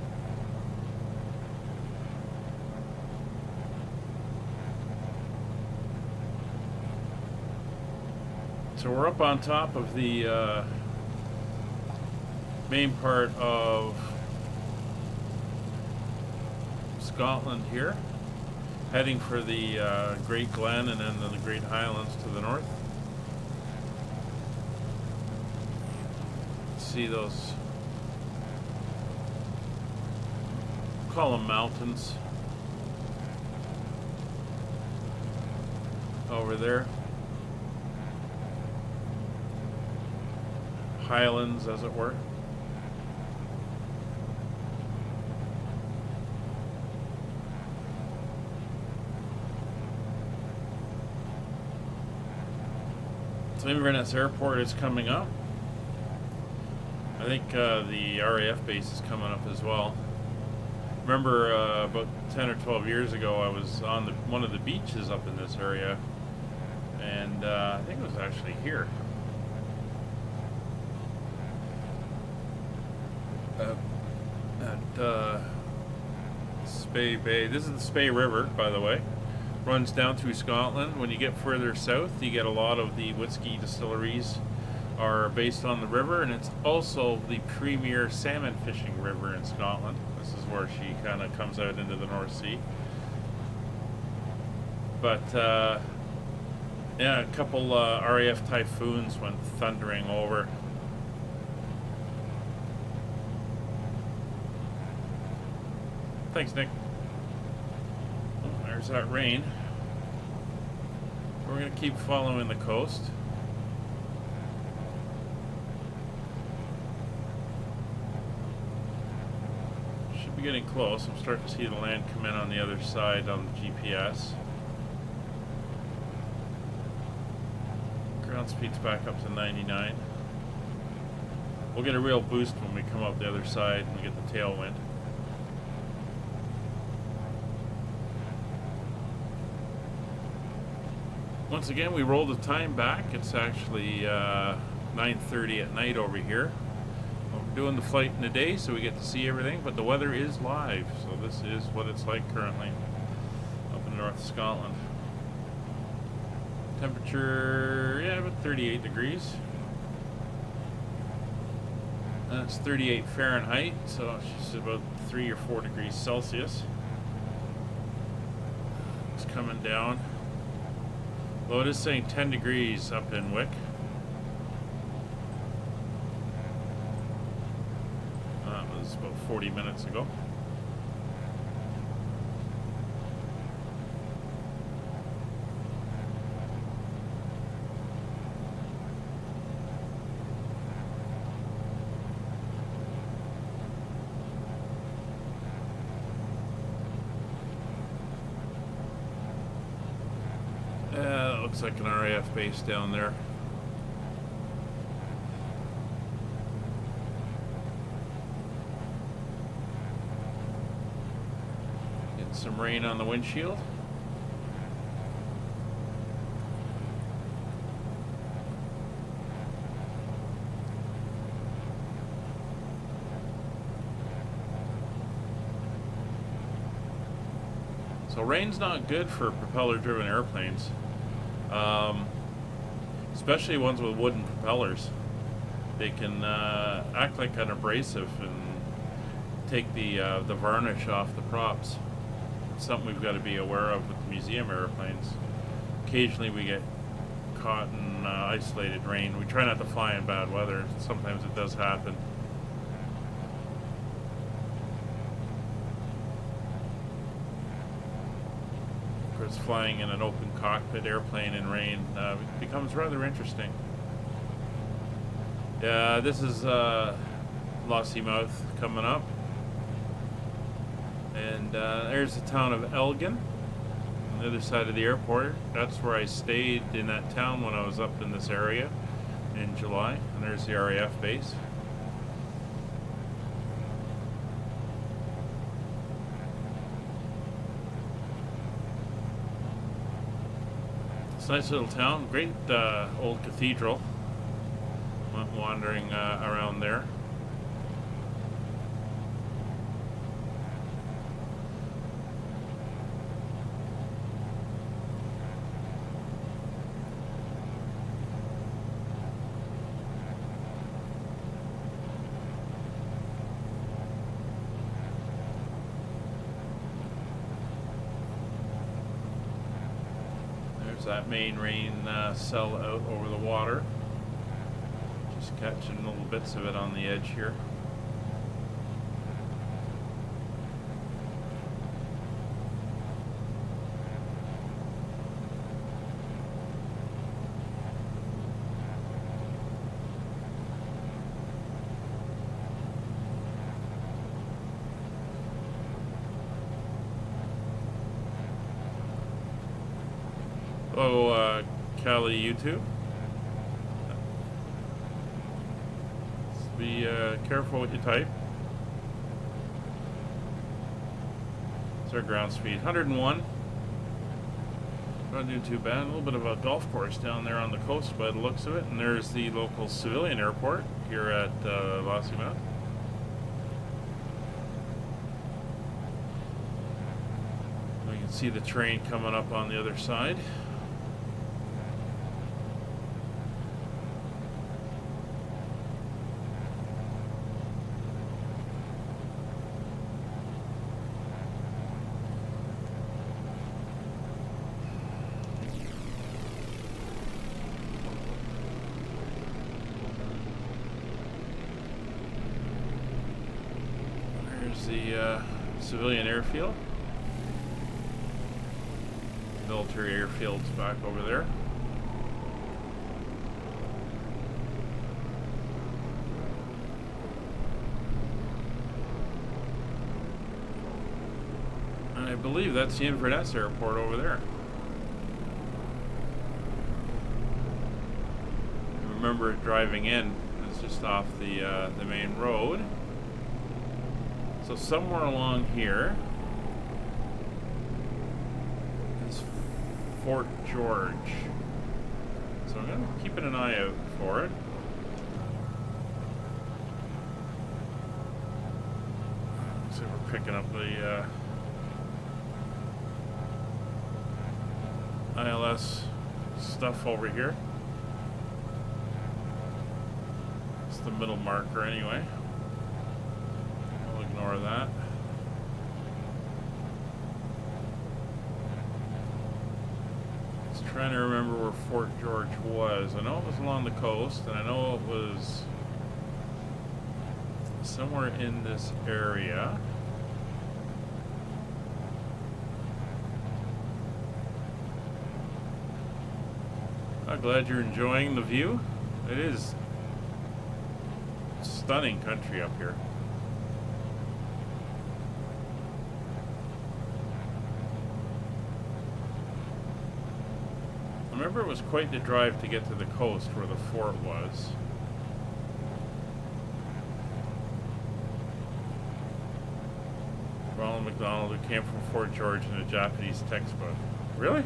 So we're up on top of the main part of Scotland here, heading for the Great Glen and then the Great Highlands to the north. See those, call them mountains over there. Highlands, as it were. So Inverness Airport is coming up. I think the RAF base is coming up as well. Remember about 10 or 12 years ago I was on one of the beaches up in this area, and I think it was actually here. At Spey Bay. This is the Spey River, by the way. Runs down through Scotland. When you get further south, you get a lot of the whiskey distilleries are based on the river, and it's also the premier salmon fishing river in Scotland. This is where she kind of comes out into the North Sea. But yeah, a couple RAF Typhoons went thundering over. Thanks, Nick. Oh, there's that rain. We're going to keep following the coast. Should be getting close. I'm starting to see the land come in on the other side on the GPS. Ground speed's back up to 99. We'll get a real boost when we come up the other side and we get the tailwind. Once again, we roll the time back. It's actually 9:30 at night over here. We're doing the flight in the day, so we get to see everything, but the weather is live, so this is what it's like currently up in North Scotland. Temperature, yeah, about 38 degrees. That's 38 Fahrenheit, so it's just about 3 or 4 degrees Celsius. It's coming down. Well, it is saying 10 degrees up in Wick. That was about 40 minutes ago. Looks like an RAF base down there. Getting some rain on the windshield. So rain's not good for propeller-driven airplanes. Especially ones with wooden propellers. They can act like an abrasive and take the varnish off the props. It's something we've got to be aware of with the museum airplanes. Occasionally we get caught in isolated rain. We try not to fly in bad weather. Sometimes it does happen. Flying in an open cockpit airplane in rain becomes rather interesting. Yeah, this is Lossy Mouth coming up, and there's the town of Elgin on the other side of the airport. That's where I stayed in that town when I was up in this area in July, and there's the RAF base. It's a nice little town. Great old cathedral. Went wandering around there. That main rain cell out over the water. Just catching little bits of it on the edge here. Hello, Cali YouTube. Just be careful what you type. It's our ground speed, 101. Not doing too bad. A little bit of a golf course down there on the coast by the looks of it. And there's the local civilian airport here at Lossiemouth. We can see the train coming up on the other side. The civilian airfield. Military airfield's back over there. And I believe that's the Inverness airport over there. I remember driving in. It's just off the main road. So somewhere along here is Fort George. So I'm going to be keeping an eye out for it. So we're picking up the ILS stuff over here. It's the middle marker anyway. Ignore that. Just trying to remember where Fort George was. I know it was along the coast, and I know it was somewhere in this area. I'm glad you're enjoying the view. It is stunning country up here. I remember it was quite the drive to get to the coast where the fort was. Ronald McDonald, who came from Fort George in a Japanese textbook. Really?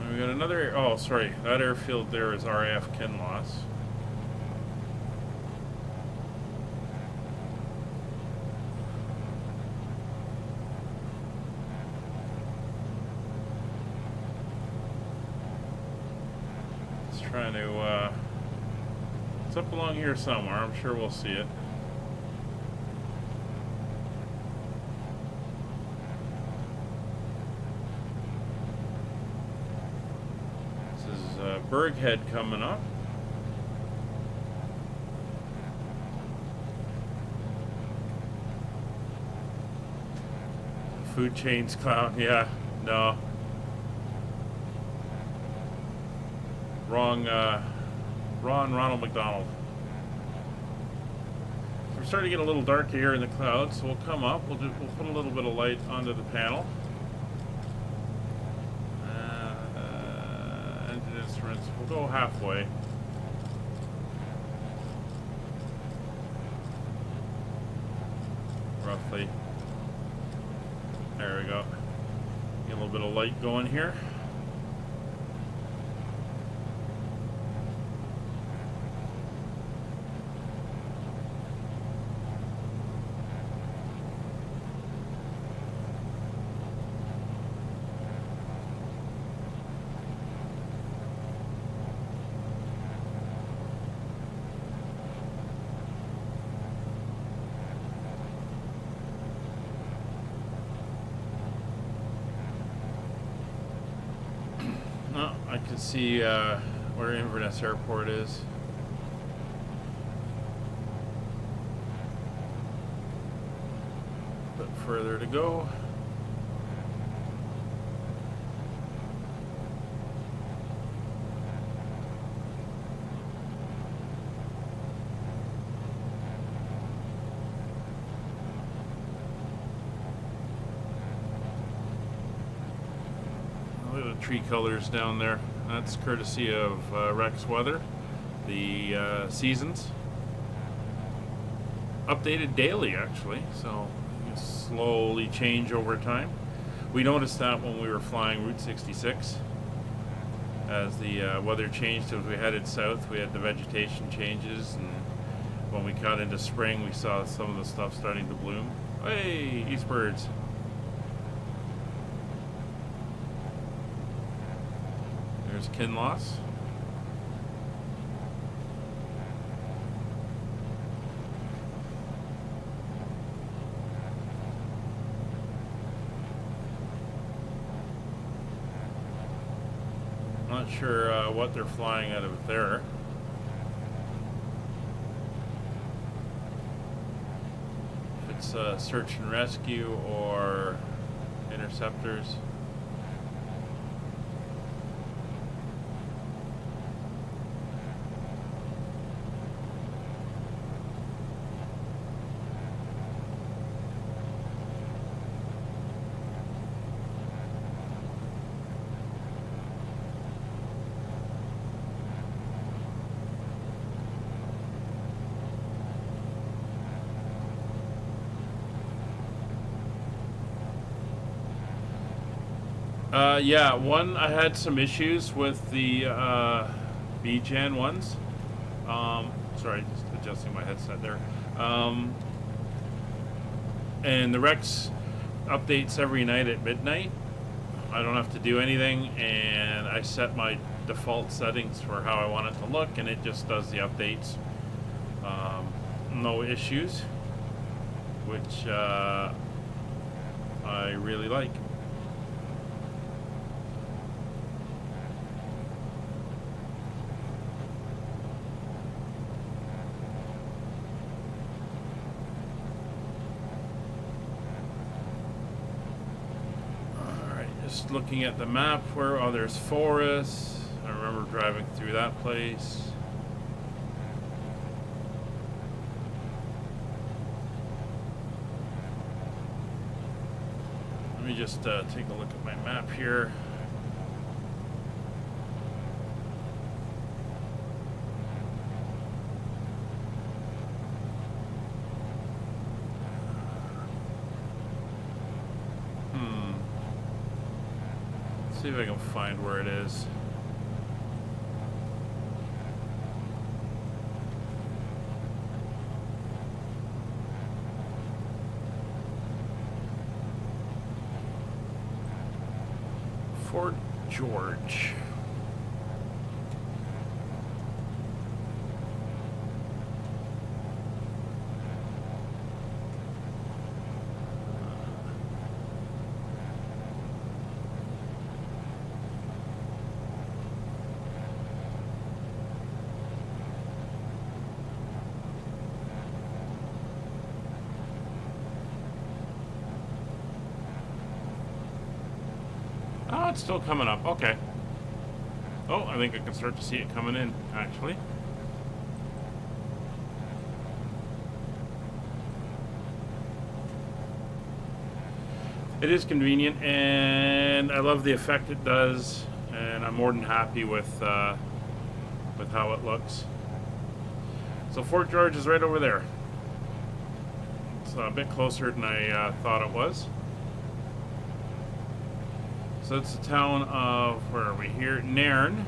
We got another, oh sorry, that airfield there is RAF Kinloss. Just trying to, it's up along here somewhere, I'm sure we'll see it. Berghead coming up. Food chains clown, yeah, no. Wrong, Ronald McDonald. We're starting to get a little darker here in the clouds, so we'll come up, we'll put a little bit of light onto the panel. difference. We'll go halfway. Roughly. There we go. Get a little bit of light going here. I can see where Inverness Airport is. A bit further to go. Tree colors down there. That's courtesy of Rex Weather. The seasons updated daily, actually, so you slowly change over time. We noticed that when we were flying Route 66. As the weather changed as we headed south, we had the vegetation changes, and when we got into spring, we saw some of the stuff starting to bloom. Hey, East Birds. There's Kinloss. Not sure what they're flying out of there. If it's search and rescue or interceptors. Yeah, I had some issues with the BGen ones. Sorry, just adjusting my headset there. And the Rex updates every night at midnight. I don't have to do anything, and I set my default settings for how I want it to look, and it just does the updates. No issues, which I really like. Just looking at the map where there's forests. I remember driving through that place. Let me just take a look at my map here. See if I can find where it is. Fort George. Oh, it's still coming up. Okay. Oh, I think I can start to see it coming in, actually. It is convenient, and I love the effect it does. and I'm more than happy with how it looks. So Fort George is right over there. It's a bit closer than I thought it was. So it's the town of, where are we here? Nairn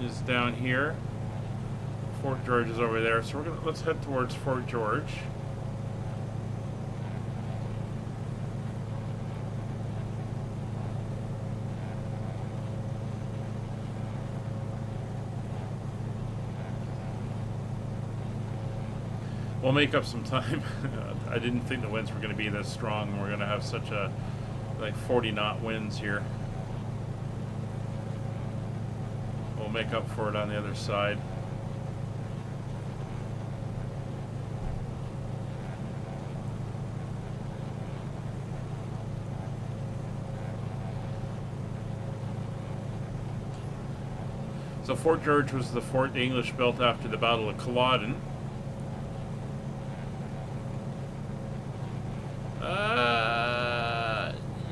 is down here. Fort George is over there. So let's head towards Fort George. We'll make up some time. I didn't think the winds were going to be this strong. We're going to have such a, like 40 knot winds here. We'll make up for it on the other side. So Fort George was the fort the English built after the Battle of Culloden.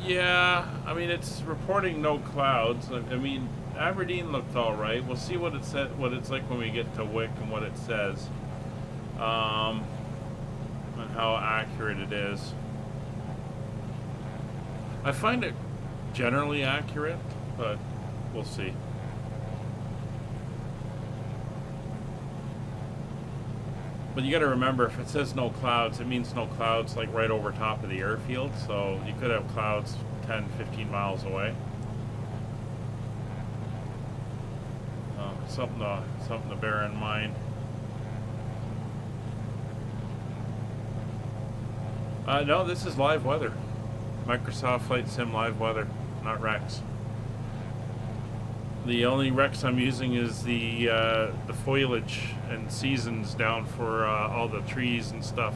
Yeah, I mean, it's reporting no clouds. I mean, Aberdeen looked all right. We'll see what it said, what it's like when we get to Wick and what it says, and how accurate it is. I find it generally accurate, but we'll see. But you got to remember, if it says no clouds, it means no clouds like right over top of the airfield. So you could have clouds 10, 15 miles away. Something to bear in mind. No, this is live weather. Microsoft Flight Sim live weather, not Rex. The only Rex I'm using is the foliage and seasons down for all the trees and stuff,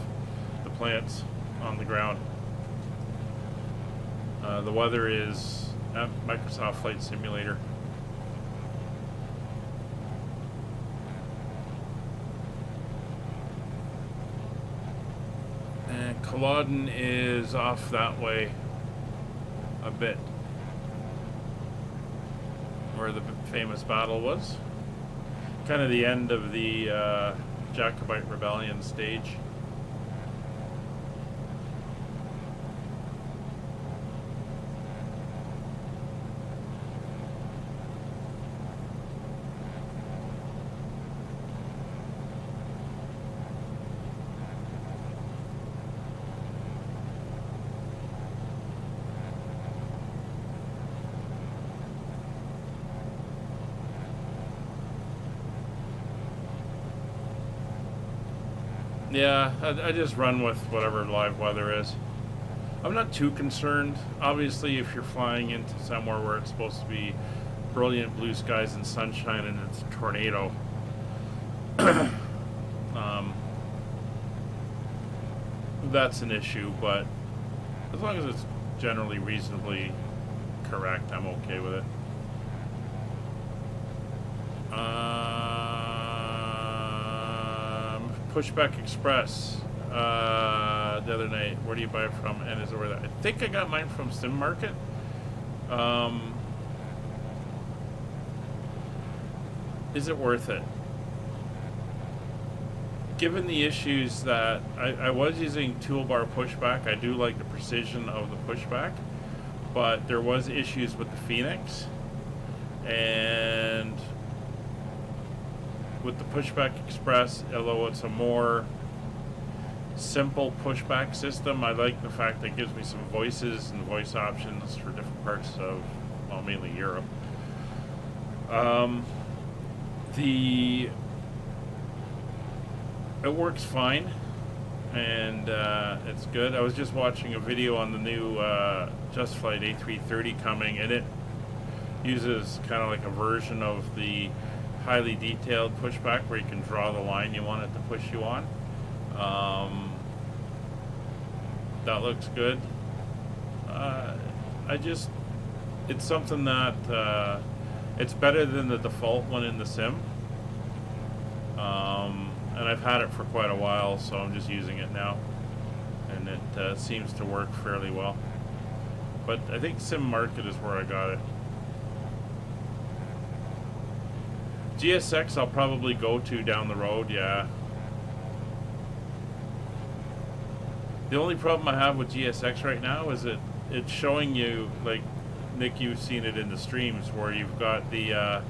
the plants on the ground. The weather is Microsoft Flight Simulator. And Culloden is off that way a bit, where the famous battle was. Kind of the end of the Jacobite Rebellion stage. Yeah, I just run with whatever live weather is. I'm not too concerned. Obviously, if you're flying into somewhere where it's supposed to be brilliant blue skies and sunshine and it's a tornado, that's an issue, but as long as it's generally reasonably correct, I'm okay with it. Pushback Express the other night. Where do you buy it from? And is it worth it? I think I got mine from Sim Market. Is it worth it? Given the issues that I was using toolbar pushback, I do like the precision of the pushback, but there was issues with the Phoenix, and with the Pushback Express, although it's a more simple pushback system, I like the fact that it gives me some voices and voice options for different parts of, well, mainly Europe. It works fine, and it's good. I was just watching a video on the new Just Flight A330 coming, and it uses kind of like a version of the highly detailed pushback where you can draw the line you want it to push you on. That looks good. It's something that it's better than the default one in the sim, and I've had it for quite a while, so I'm just using it now, and it seems to work fairly well. But I think Sim Market is where I got it. GSX I'll probably go to down the road, yeah. The only problem I have with GSX right now is it's showing you, like, Nick, you've seen it in the streams, where you've got the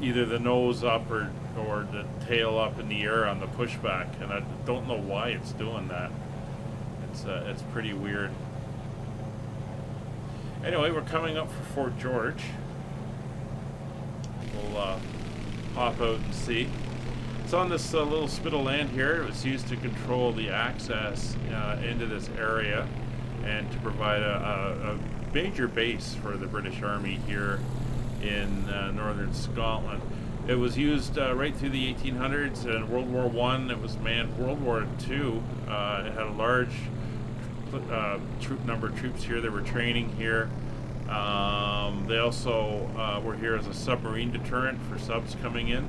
either the nose up or the tail up in the air on the pushback, and I don't know why it's doing that. It's pretty weird. Anyway, we're coming up for Fort George. We'll hop out and see. It's on this little spit of land here. It was used to control the access into this area and to provide a major base for the British Army here in northern Scotland. It was used right through the 1800s and World War I. It was manned. World War II, it had a large number of troops here that were training here. They also were here as a submarine deterrent for subs coming in,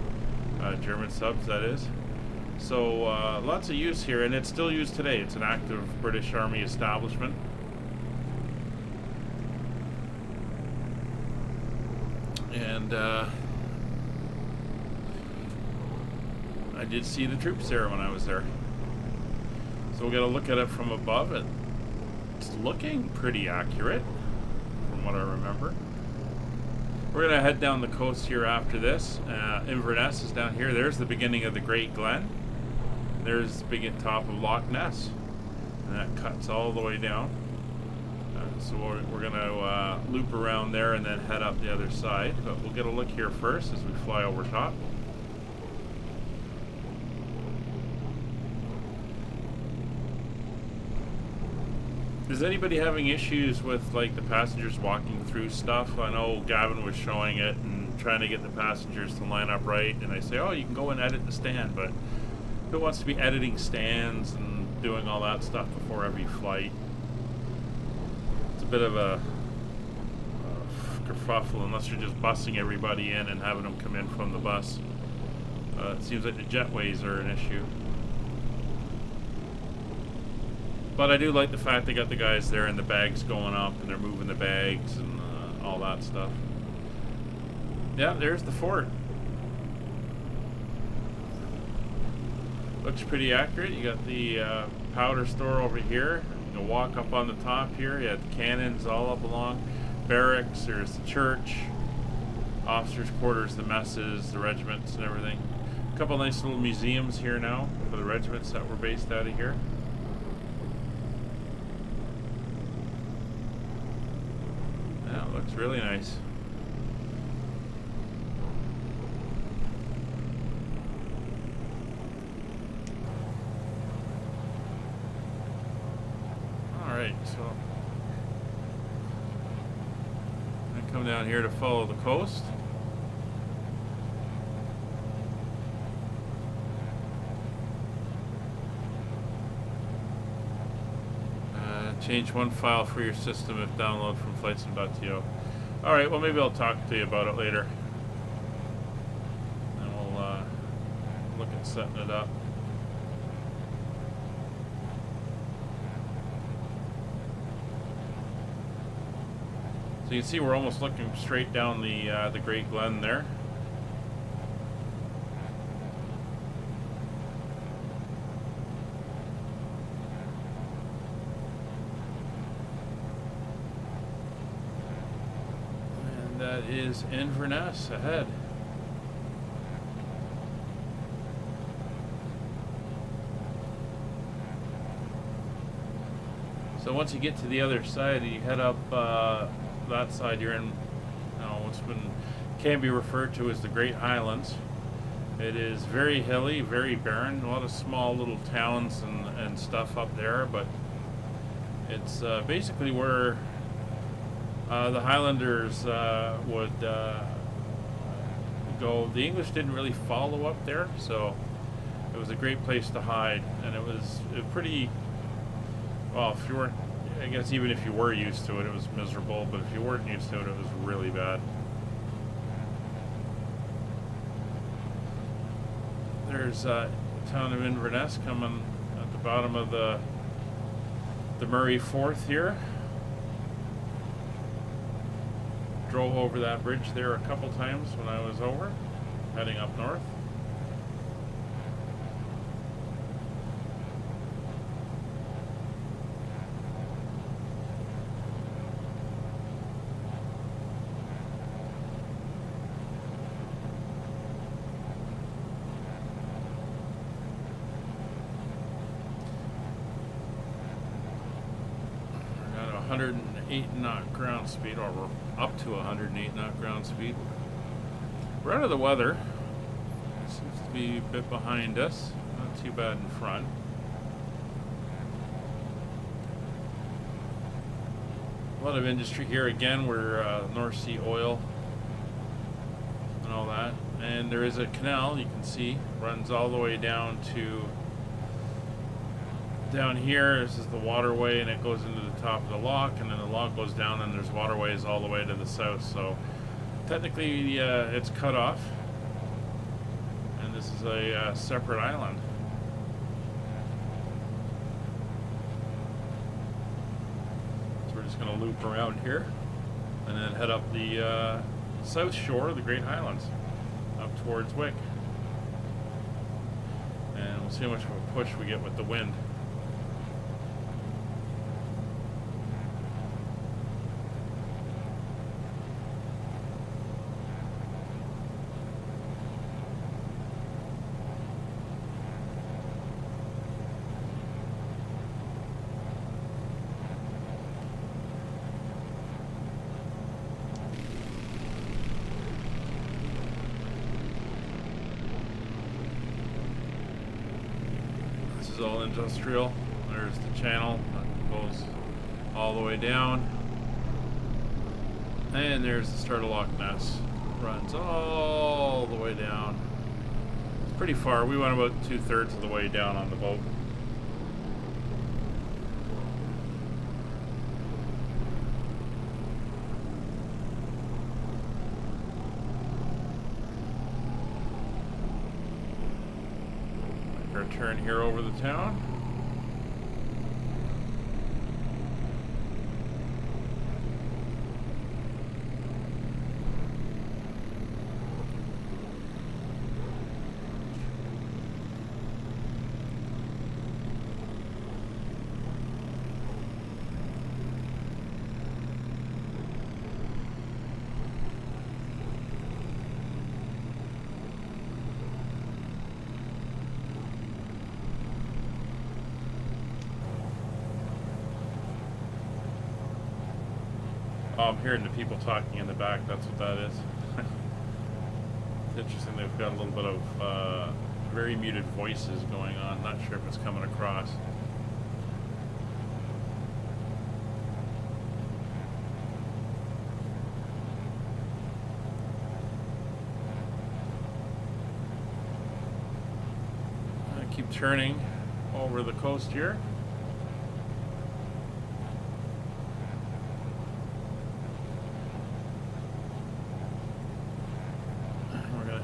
German subs, that is. So lots of use here, and it's still used today. It's an active British Army establishment. And I did see the troops there when I was there. So we'll get a look at it from above. It's looking pretty accurate from what I remember. We're going to head down the coast here after this. Inverness is down here. There's the beginning of the Great Glen. There's the big top of Loch Ness. And that cuts all the way down. So we're going to loop around there and then head up the other side. But we'll get a look here first as we fly over top. Is anybody having issues with, like, the passengers walking through stuff? I know Gavin was showing it and trying to get the passengers to line up right, and I say, oh, you can go and edit the stand, but who wants to be editing stands and doing all that stuff before every flight? It's a bit of a kerfuffle unless you're just busing everybody in and having them come in from the bus. It seems like the jetways are an issue. But I do like the fact they got the guys there and the bags going up and they're moving the bags and all that stuff. Yeah, there's the fort. Looks pretty accurate. You got the powder store over here. You can walk up on the top here. You have the cannons all up along. Barracks, there's the church. Officers' quarters, the messes, the regiments and everything. A couple nice little museums here now for the regiments that were based out of here. Looks really nice. Alright, so I come down here to follow the coast. Change one file for your system if download from flightsim.to. Alright, well maybe I'll talk to you about it later. And we'll look at setting it up. So you can see we're almost looking straight down the Great Glen there. That is Inverness ahead. So once you get to the other side, you head up that side. You're in what's can be referred to as the Great Highlands. It is very hilly, very barren. A lot of small little towns and stuff up there, but it's basically where the Highlanders would go. The English didn't really follow up there, so it was a great place to hide. And it was pretty, well, if you weren't, I guess even if you were used to it, it was miserable, but if you weren't used to it, it was really bad. There's the town of Inverness coming at the bottom of the Murray Firth here. drove over that bridge there a couple times when I was over, heading up north. We're at 108 knot ground speed, or we're up to 108 knot ground speed. We're out of the weather. Seems to be a bit behind us, not too bad in front. A lot of industry here. Again, we're North Sea oil and all that. And there is a canal, you can see, runs all the way down to down here. This is the waterway, and it goes into the top of the lock, and then the lock goes down, and there's waterways all the way to the south. So technically it's cut off, and this is a separate island. So we're just going to loop around here and then head up the south shore of the Great Highlands up towards Wick, and we'll see how much of a push we get with the wind. All industrial. There's the channel that goes all the way down, and there's the start of Loch Ness. Runs all the way down. It's pretty far. We went about 2/3 of the way down on the boat. Turn here over the town. I'm hearing the people talking in the back. That's what that is. It's interesting. They've got a little bit of very muted voices going on. Not sure if it's coming across. I keep turning over the coast here.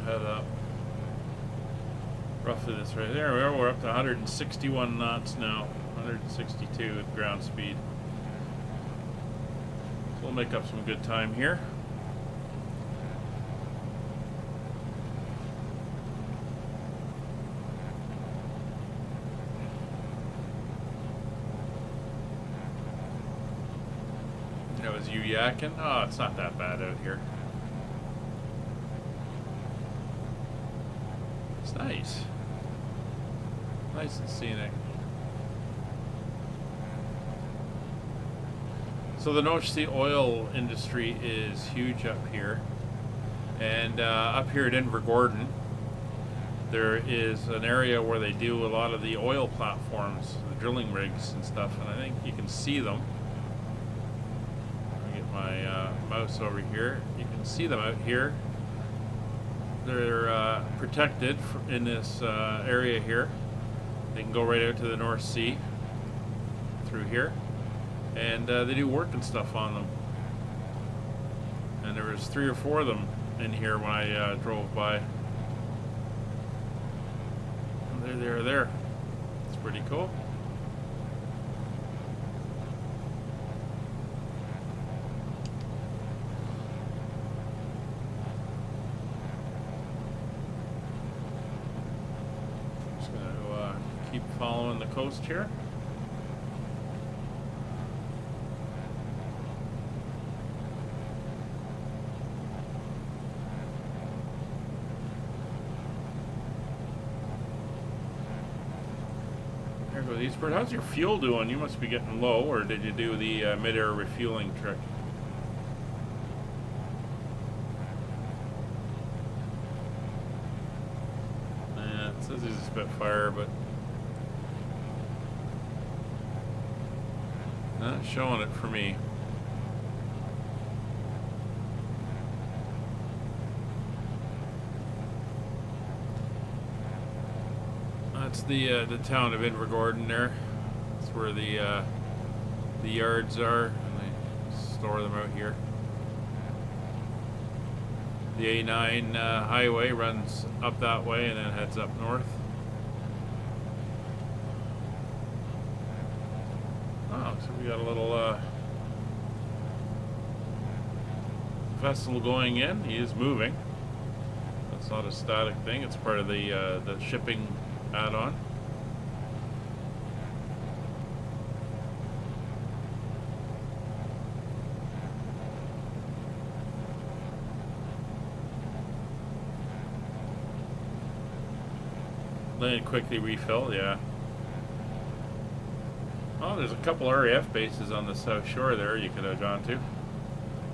Head up roughly this right there. We're up to 161 knots now, 162 at ground speed. So we'll make up some good time here. That was you yakking. Oh, it's not that bad out here. Nice. Nice and scenic. So the North Sea oil industry is huge up here. And up here at Invergordon, there is an area where they do a lot of the oil platforms, the drilling rigs and stuff, and I think you can see them. Let me get my mouse over here. You can see them out here. They're protected in this area here. They can go right out to the North Sea through here, and they do work and stuff on them. And there was 3 or 4 of them in here when I drove by. And there. It's pretty cool. coast here. There goes Eastport. How's your fuel doing? You must be getting low, or did you do the mid-air refueling trick? It says he's a Spitfire, but not showing it for me. That's the town of Invergordon there. That's where the yards are, and they store them out here. The A9 highway runs up that way and then heads up north. Oh, so we got a little vessel going in. He is moving. That's not a static thing. It's part of the shipping add-on. Then quickly refill, yeah. Oh, there's a couple RAF bases on the south shore there you could have gone to.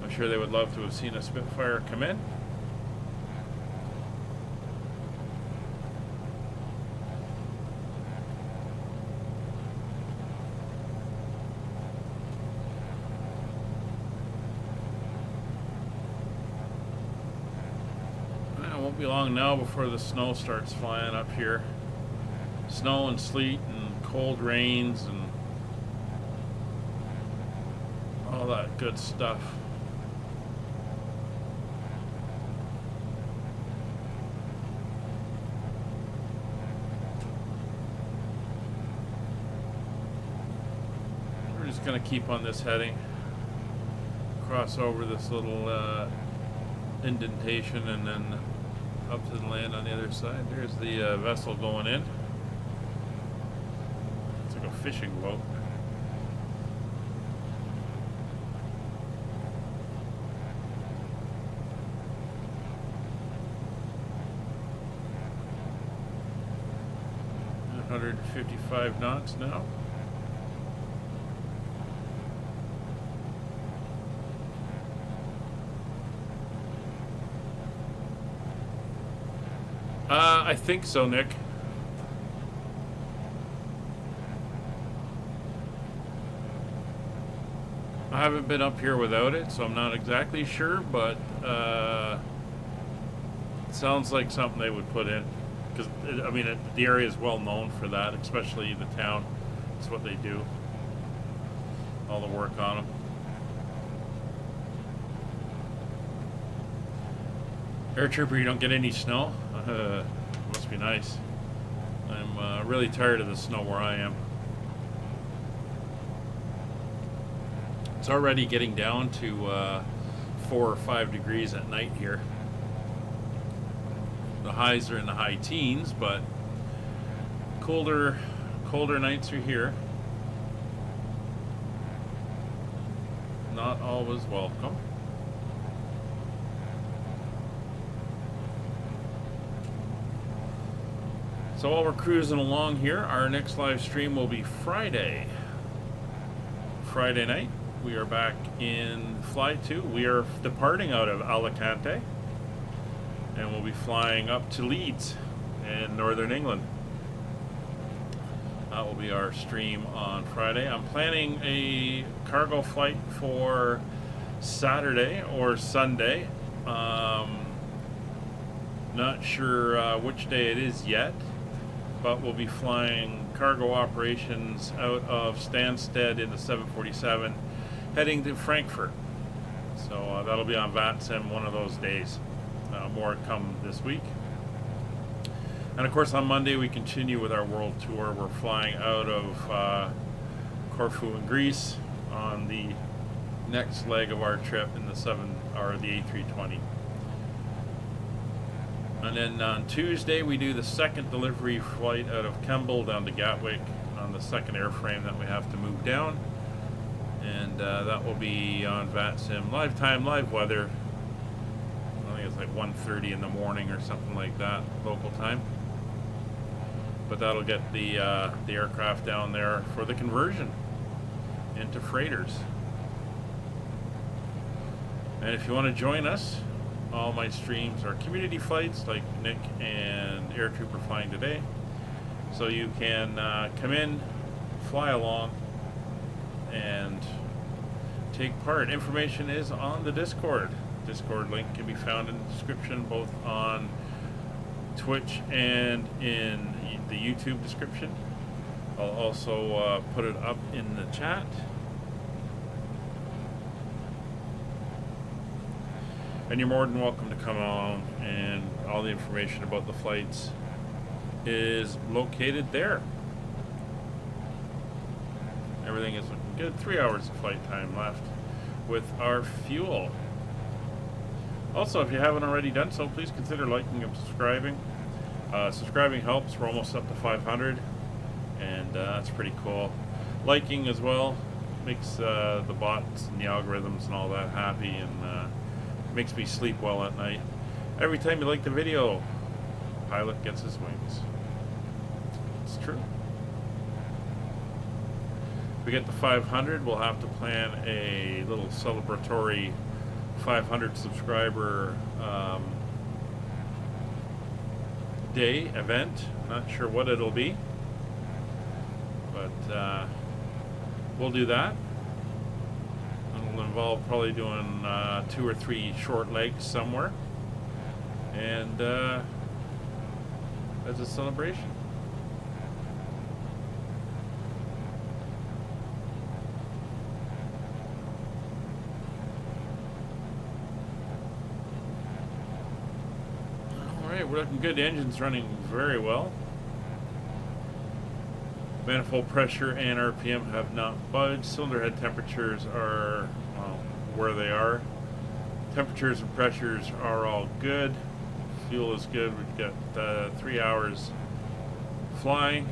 I'm sure they would love to have seen a Spitfire come in. It won't be long now before the snow starts flying up here. Snow and sleet and cold rains and all that good stuff. We're just going to keep on this heading, cross over this little indentation and then up to the land on the other side. There's the vessel going in. It's like a fishing boat. $155 knots now. I think so, Nick. I haven't been up here without it, so I'm not exactly sure, but it sounds like something they would put in. Because, I mean, the area is well known for that, especially the town. It's what they do. All the work on them. Air Trooper, you don't get any snow? Must be nice. I'm really tired of the snow where I am. It's already getting down to 4 or 5 degrees at night here. The highs are in the high teens, but colder nights are here. Not always welcome. So while we're cruising along here, our next live stream will be Friday night. We are back in Fly 2. We are departing out of Alicante, and we'll be flying up to Leeds in northern England. That will be our stream on Friday. I'm planning a cargo flight for Saturday or Sunday. Not sure which day it is yet, but we'll be flying cargo operations out of Stansted in the 747, heading to Frankfurt. So that'll be on VATSIM one of those days. More come this week. And of course on Monday we continue with our world tour. We're flying out of Corfu in Greece on the next leg of our trip in the A320. And then on Tuesday we do the second delivery flight out of Kemble down to Gatwick on the second airframe that we have to move down, and that will be on VATSIM live time, live weather. I think it's like 1:30 in the morning or something like that local time. But that'll get the aircraft down there for the conversion into freighters. And if you want to join us, all my streams are community flights like Nick and Air Trooper flying today. So you can come in, fly along, and take part. Information is on the Discord. Discord link can be found in the description, both on Twitch and in the YouTube description. I'll also put it up in the chat. And you're more than welcome to come along, and all the information about the flights is located there. Everything is looking good. 3 hours of flight time left with our fuel. Also, if you haven't already done so, please consider liking and subscribing. Subscribing helps. We're almost up to 500, and that's pretty cool. Liking as well makes the bots and the algorithms and all that happy, and makes me sleep well at night. Every time you like the video, pilot gets his wings. It's true. If we get to 500, we'll have to plan a little celebratory 500 subscriber day event. Not sure what it'll be, but we'll do that. It'll involve probably doing 2 or 3 short legs somewhere, and as a celebration. Alright, we're looking good. The engine's running very well. Manifold pressure and RPM have not budged. Cylinder head temperatures are where they are. Temperatures and pressures are all good. Fuel is good. We've got 3 hours flying.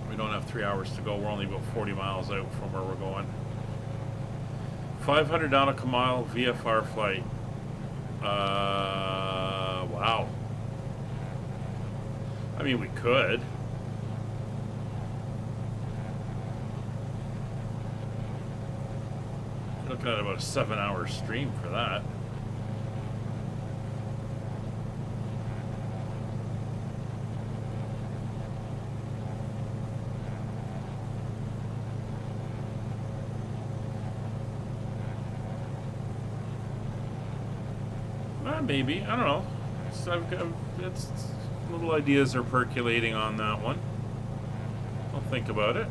We don't have 3 hours to go. We're only about 40 miles out from where we're going. 500 nautical mile VFR flight. Wow. I mean, we could. Looking at about a 7-hour stream for that. Maybe, I don't know. It's little ideas are percolating on that one. I'll think about it.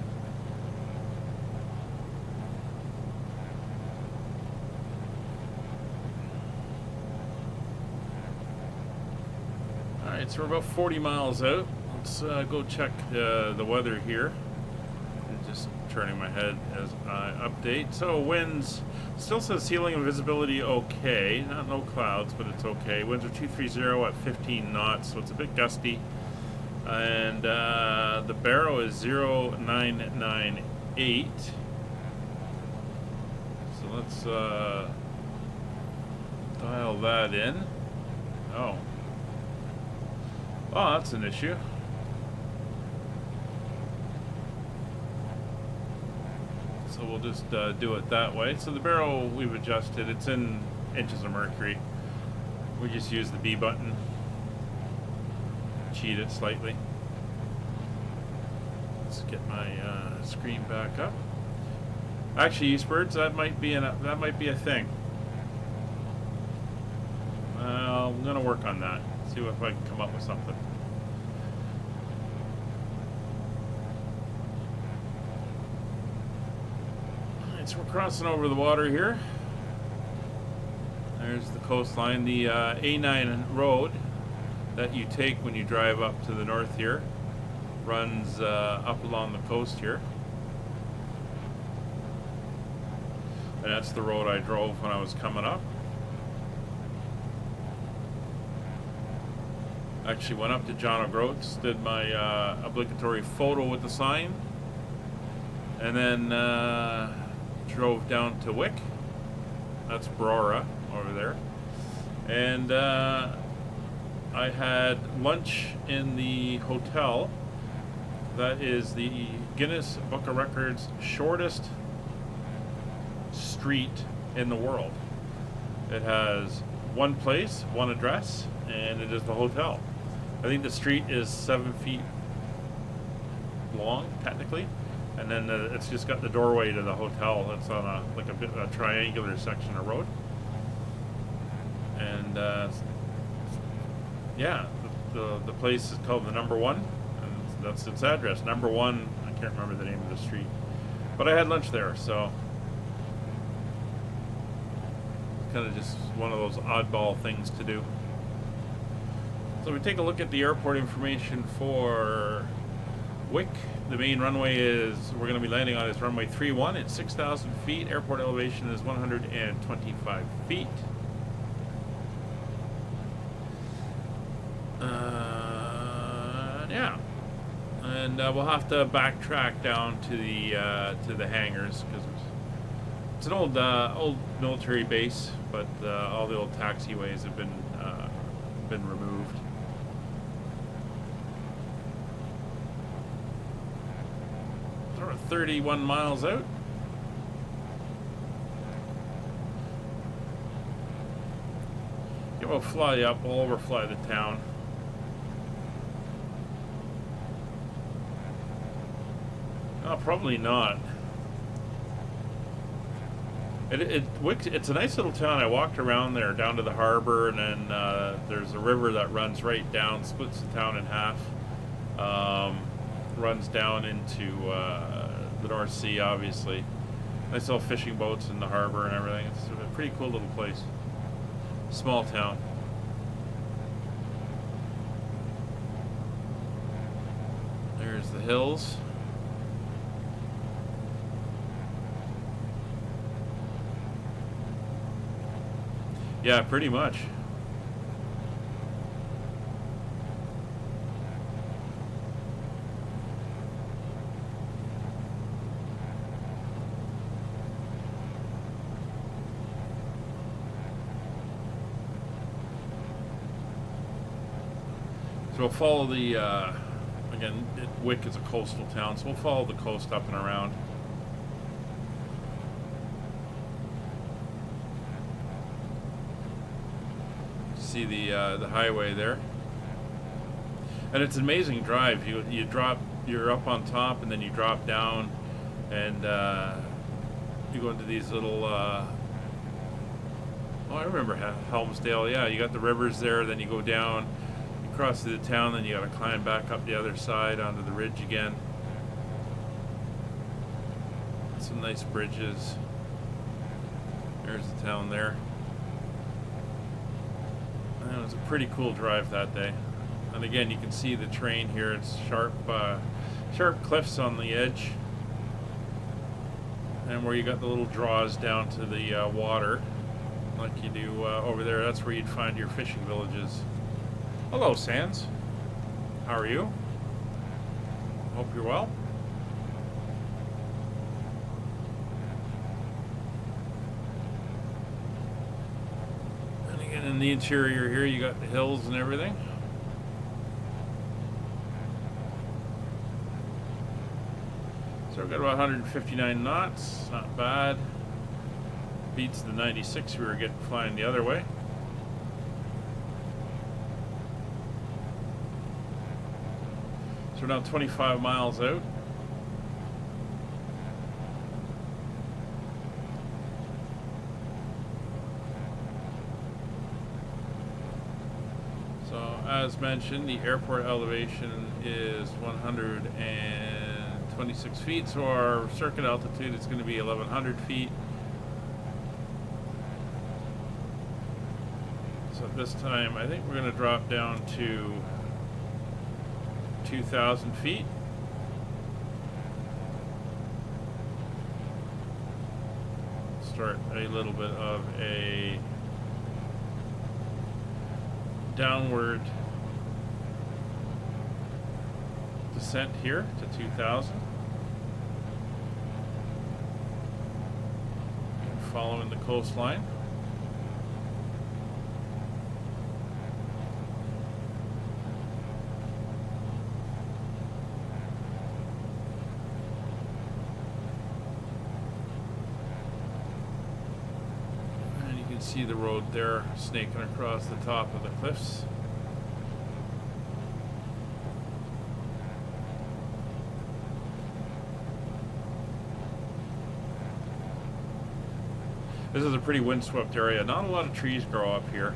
Alright, so we're about 40 miles out. Let's go check the weather here. Just turning my head as I update. So winds, still says ceiling and visibility okay. No clouds, but it's okay. Winds are 230 at 15 knots, so it's a bit gusty. And the barrow is 0998. So let's dial that in. Oh, that's an issue. So we'll just do it that way. So the barrel we've adjusted. It's in inches of mercury. We just use the B button. Cheat it slightly. Let's get my screen back up. Actually, Eastbirds, that might be a thing. I'm gonna work on that. See if I can come up with something. So we're crossing over the water here. There's the coastline. The A9 road that you take when you drive up to the north here runs up along the coast here. And that's the road I drove when I was coming up. Actually went up to John O'Groats, did my obligatory photo with the sign, and then drove down to Wick. That's Brora over there. And I had lunch in the hotel. That is the Guinness Book of Records shortest street in the world. It has one place, one address, and it is the hotel. I think the street is 7 feet long, technically, and then it's just got the doorway to the hotel. It's on a triangular section of road, and yeah, the place is called the Number One, and that's its address. Number One. I can't remember the name of the street, but I had lunch there, so kind of just one of those oddball things to do. So we take a look at the airport information for Wick. The main runway is, we're going to be landing on is runway 31. It's 6,000 feet. Airport elevation is 125 feet. Yeah, and we'll have to backtrack down to the hangars because it's an old military base, but all the old taxiways have been removed. So we're 31 miles out. Yeah, we'll fly up. We'll overfly the town. Oh, probably not. It's a nice little town. I walked around there down to the harbor, and then there's a river that runs right down, splits the town in half, runs down into the North Sea, obviously. Nice little fishing boats in the harbor and everything. It's a pretty cool little place. Small town. There's the hills. Yeah, pretty much. So we'll follow the, again, Wick is a coastal town, so we'll follow the coast up and around. See the highway there, and it's an amazing drive. You're up on top, and then you drop down, and you go into these little. Oh, I remember Helmsdale. Yeah, you got the rivers there. Then you go down, you cross through the town, then you got to climb back up the other side onto the ridge again. Some nice bridges. There's the town there. It was a pretty cool drive that day. And again, you can see the terrain here. It's sharp cliffs on the edge. And where you got the little draws down to the water, like you do over there, that's where you'd find your fishing villages. Hello, Sans. How are you? Hope you're well. In the interior here, you got the hills and everything. So we've got about 159 knots, not bad. Beats the 96 we were getting flying the other way. So we're now 25 miles out. As mentioned, the airport elevation is 126 feet, so our circuit altitude is going to be 1,100 feet. So this time, I think we're going to drop down to 2,000 feet. Start a little bit of a downward descent here to 2,000. Following the coastline. And you can see the road there snaking across the top of the cliffs. This is a pretty windswept area. Not a lot of trees grow up here.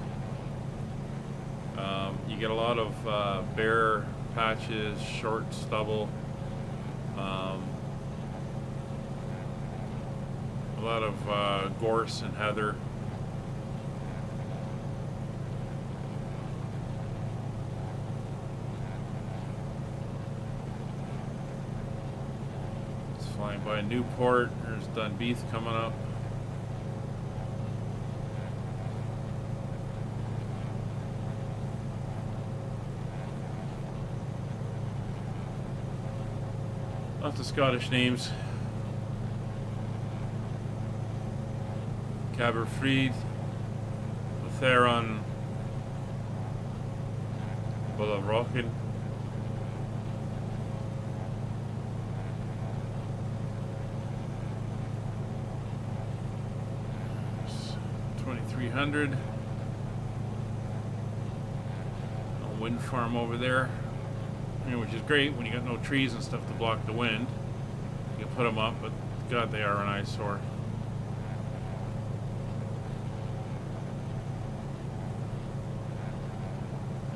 You get a lot of bare patches, short stubble, a lot of gorse and heather. It's flying by Newport. There's Dunbeath coming up. Lots of Scottish names. Caberfried, Theron, Bullarockin. 2300. A wind farm over there. Which is great when you got no trees and stuff to block the wind. You can put them up, but God, they are an eyesore.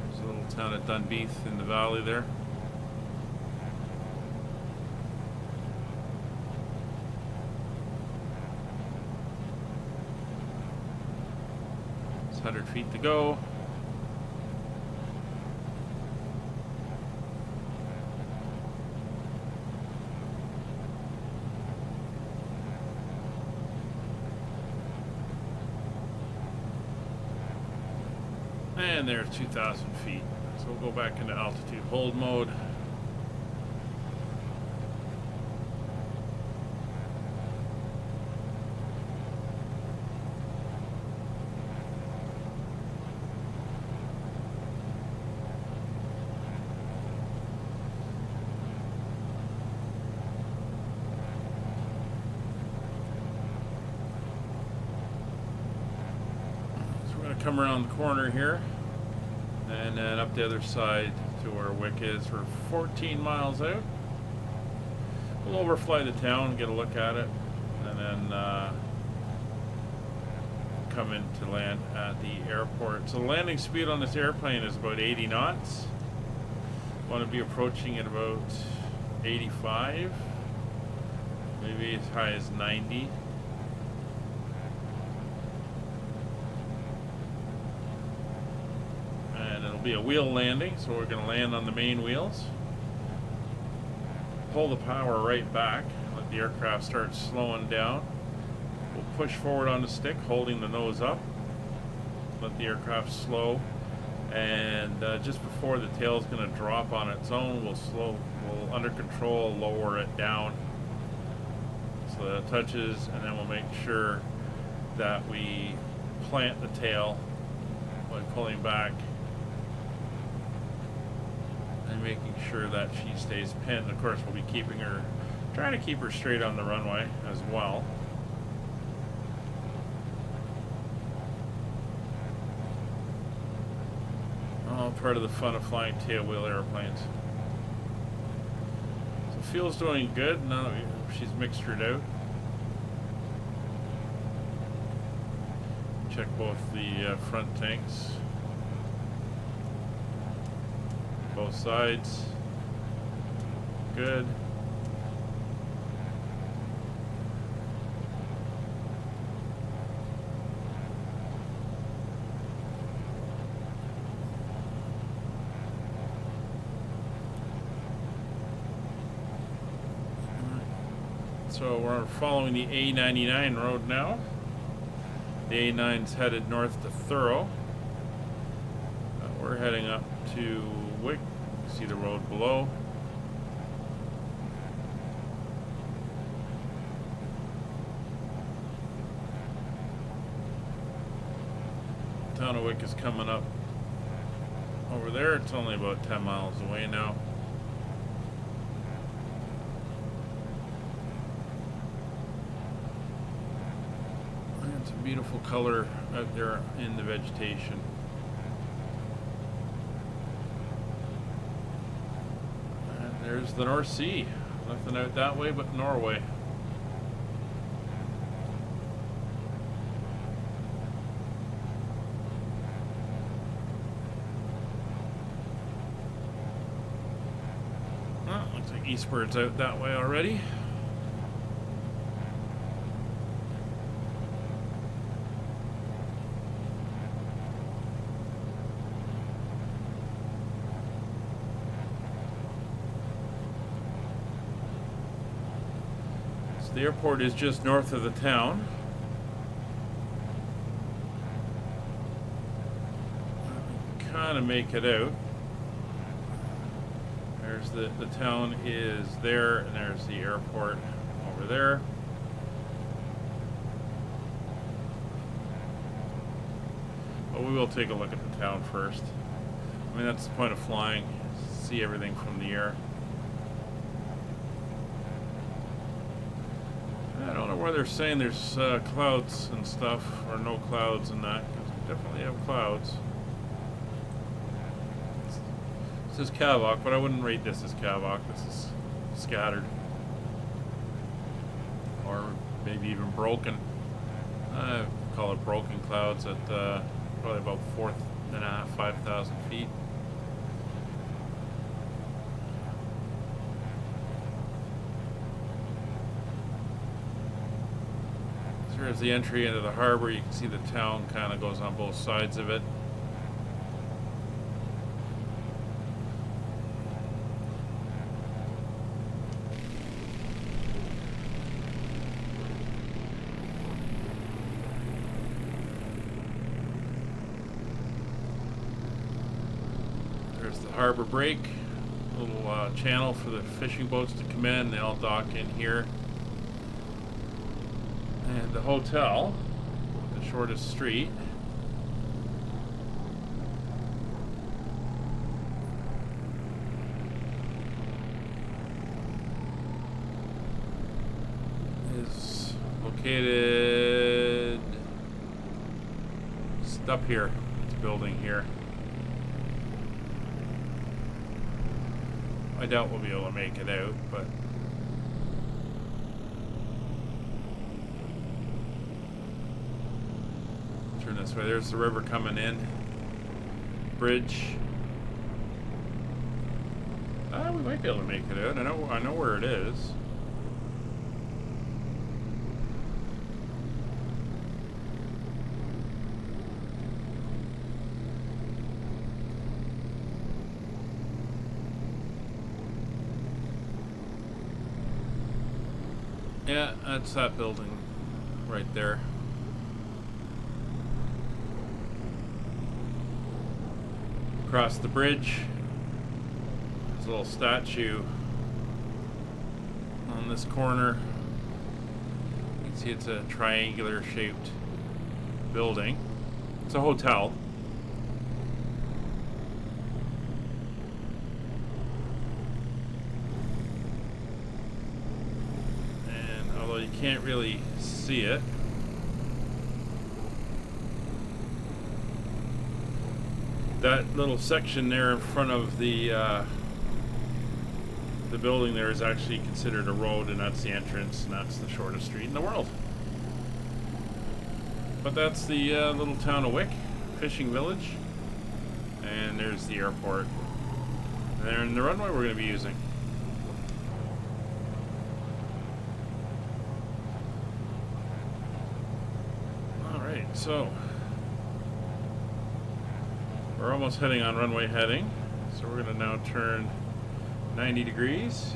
There's a little town of Dunbeath in the valley there. It's 100 feet to go. And there's 2,000 feet. So we'll go back into altitude hold mode. So we're going to come around the corner here. And then up the other side to where Wick is. We're 14 miles out. We'll overfly the town, get a look at it, and then come in to land at the airport. So the landing speed on this airplane is about 80 knots. Want to be approaching at about 85, maybe as high as 90. Be a wheel landing, so we're going to land on the main wheels, pull the power right back, let the aircraft start slowing down. We'll push forward on the stick, holding the nose up, let the aircraft slow, and just before the tail is going to drop on its own, we'll under control lower it down so that it touches, and then we'll make sure that we plant the tail by pulling back and making sure that she stays pinned. Of course, we'll be trying to keep her straight on the runway as well. All part of the fun of flying tailwheel airplanes. So fuel's doing good now that she's mixtured out. Check both the front tanks. Both sides. Good. So we're following the A99 road now. The A9's headed north to Throttle. We're heading up to Wick. See the road below. town of Wick is coming up over there. It's only about 10 miles away now. And it's a beautiful color out there in the vegetation. And there's the North Sea. Nothing out that way but Norway. Looks like eastward's out that way already. So the airport is just north of the town. Kind of make it out. There's the town is there, and there's the airport over there. But we will take a look at the town first. I mean, that's the point of flying, see everything from the air. I don't know where they're saying there's clouds and stuff, or no clouds and that, because we definitely have clouds. This is Kavok, but I wouldn't rate this as Kavok. This is scattered. Or maybe even broken. I call it broken clouds at probably about 4,500, 5,000 feet. So here's the entry into the harbor. You can see the town kind of goes on both sides of it. There's the harbor break, little channel for the fishing boats to come in. They all dock in here. And the hotel, the shortest street. Is located just up here, this building here. I doubt we'll be able to make it out, but turn this way. There's the river coming in. Bridge. We might be able to make it out. I know where it is. Yeah, that's that building right there. Across the bridge, there's a little statue on this corner. You can see it's a triangular shaped building. It's a hotel. You can't really see it. That little section there in front of the building there is actually considered a road, and that's the entrance, and that's the shortest street in the world. But that's the little town of Wick, fishing village, and there's the airport. And then the runway we're going to be using. So, we're almost heading on runway heading. So we're going to now turn 90 degrees.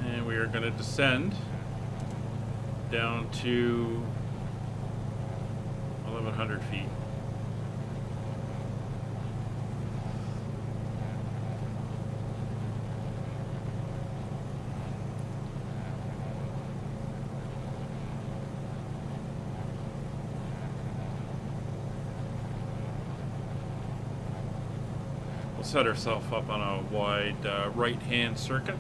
And we are going to descend down to 1,100 feet. set ourselves up on a wide right-hand circuit.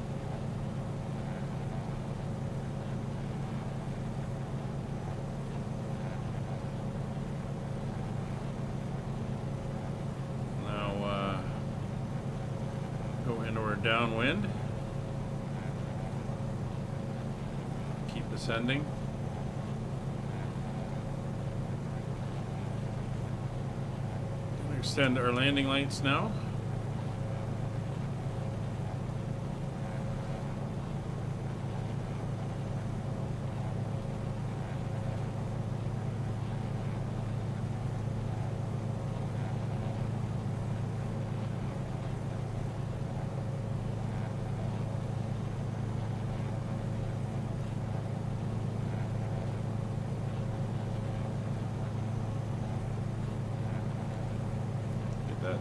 Now go into our downwind. Keep ascending. Extend our landing lights now.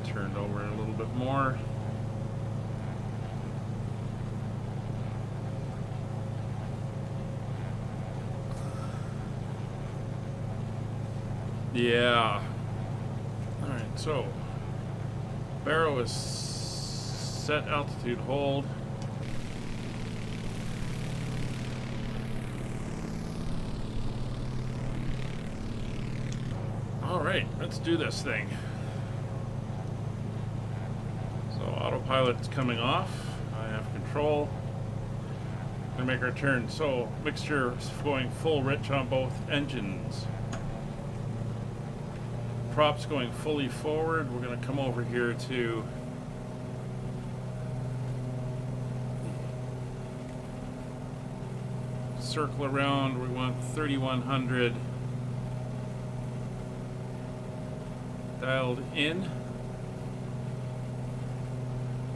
Turned over a little bit more. Yeah. All right, so barrow is set, altitude hold. All right, let's do this thing. Autopilot's coming off. I have control. Gonna make our turn. So mixture going full rich on both engines. Props going fully forward. We're gonna come over here to circle around. We want 3100 dialed in